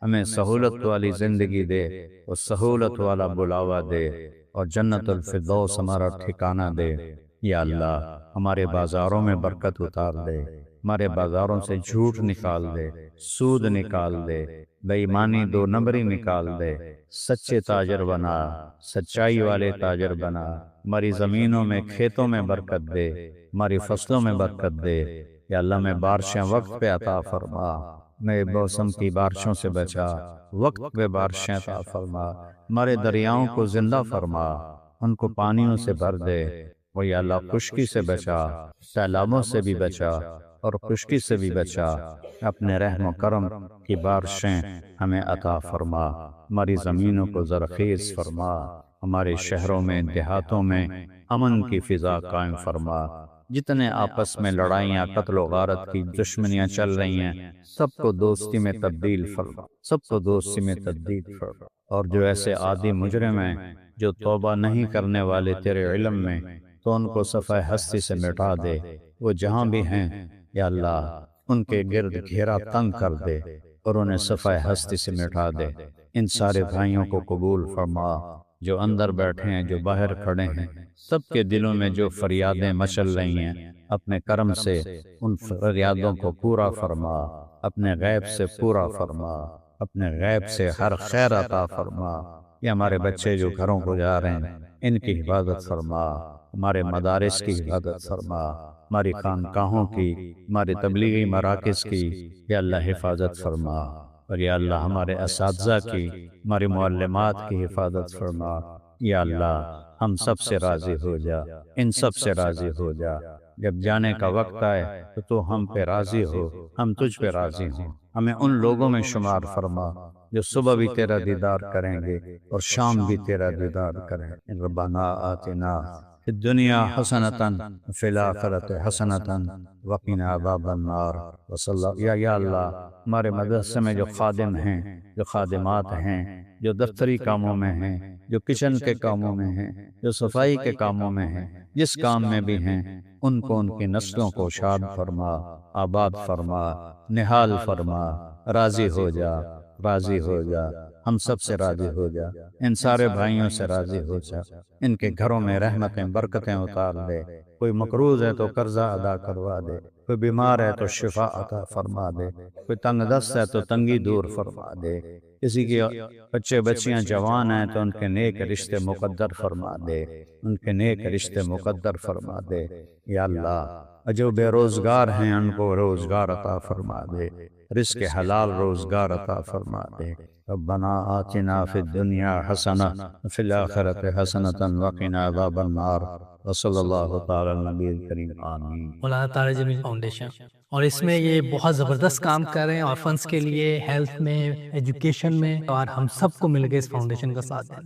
ہمیں سہولت والی زندگی دے، اور سہولت والا بلاوا دے، اور جنت الفردوس ہمارا ٹھکانہ دے، یا اللہ ہمارے بازاروں میں برکت اتار دے، ہمارے بازاروں سے جھوٹ نکال دے، سود نکال دے، بے ایمانی دو نمبری نکال دے، سچے تاجر بنا، سچائی والے تاجر بنا، ہماری زمینوں میں کھیتوں میں برکت دے، ہماری فصلوں میں برکت دے، یا اللہ میں بارشیں وقت پہ عطا فرما، میں موسم کی بارشوں سے بچا، وقت پہ بارشیں عطا فرما، ہمارے دریاؤں کو زندہ فرما، ان کو پانیوں سے بھر دے، اور یا اللہ خشکی سے بچا، سیلابوں سے بھی بچا اور خشکی سے بھی بچا۔ اپنے رحم و کرم کی بارشیں ہمیں عطا فرما، ہماری زمینوں کو زرخیز فرما، ہمارے شہروں میں دیہاتوں میں امن کی فضا قائم فرما۔ جتنے آپس میں لڑائیاں، قتل و غارت کی دشمنیاں چل رہی ہیں، سب کو دوستی میں تبدیل فرما، سب کو دوستی میں تبدیل فرما۔ اور جو ایسے عادی مجرم ہیں جو توبہ نہیں کرنے والے تیرے علم میں، تو ان کو صفحہ ہستی سے مٹا دے۔ وہ جہاں بھی ہیں یا اللہ ان کے گرد گھیرا تنگ کر دے اور انہیں صفحہ ہستی سے مٹا دے۔ ان سارے بھائیوں کو قبول فرما، جو اندر بیٹھے ہیں، جو باہر کھڑے ہیں، سب کے دلوں میں جو فریادیں مچل رہی ہیں، اپنے کرم سے ان فریادوں کو پورا فرما، اپنے غیب سے پورا فرما، اپنے غیب سے ہر خیر عطا فرما۔ یہ ہمارے بچے جو گھروں کو جا رہے ہیں، ان کی حفاظت فرما، ہمارے مدارس کی حفاظت فرما، ہماری خانقاہوں کی، ہمارے تبلیغی مراکز کی یا اللہ حفاظت فرما۔ اور یا اللہ ہمارے اساتذہ کی، ہماری معلمات کی حفاظت فرما۔ یا اللہ ہم سب سے راضی ہو جا، ان سب سے راضی ہو جا۔ جب جانے کا وقت آئے تو ہم پہ راضی ہو، ہم تجھ پہ راضی ہوں۔ ہمیں ان لوگوں میں شمار فرما جو صبح بھی تیرا دیدار کریں گے اور شام بھی تیرا دیدار کریں گے۔ ربنا آتنا فی الدنیا حسنۃ وفی الآخرۃ حسنۃ وقنا عذاب النار۔ یا اللہ ہمارے مدرسے میں جو خادم ہیں، جو خادمات ہیں، جو دفتری کاموں میں ہیں، جو کچن کے کاموں میں ہیں، جو صفائی کے کاموں میں ہیں، جس کام میں بھی ہیں، ان کو ان کی نسلوں کو شاد فرما، آباد فرما، نہال فرما، راضی ہو جا، راضی ہو جا، ہم سب سے راضی ہو جا، ان سارے بھائیوں سے راضی ہو جا، ان کے گھروں میں رحمتیں برکتیں اتار دے۔ کوئی مقروض ہے تو قرضہ ادا کروا دے، کوئی بیمار ہے تو شفا عطا فرما دے، کوئی تنگ دست ہے تو تنگی دور فرما دے، کسی کے بچے بچیاں جوان ہیں تو ان کے نیک رشتے مقدر فرما دے، ان کے نیک رشتے مقدر فرما دے۔ یا اللہ جو بے روزگار ہیں ان کو روزگار عطا فرما دے، رزق حلال روزگار عطا فرما دے۔ ربنا آتنا فی الدنیا حسنہ وفی الآخرۃ حسنۃ وقنا عذاب النار۔ وصلی اللہ تعالی علی النبی الکریم، آمین۔ مولانا طارق جمیل فاؤنڈیشن، اور اس میں یہ بہت زبردست کام کر رہے ہیں آرفنس کے لیے، ہیلتھ میں، ایجوکیشن میں، اور ہم سب کو مل کے اس فاؤنڈیشن کا ساتھ دیں۔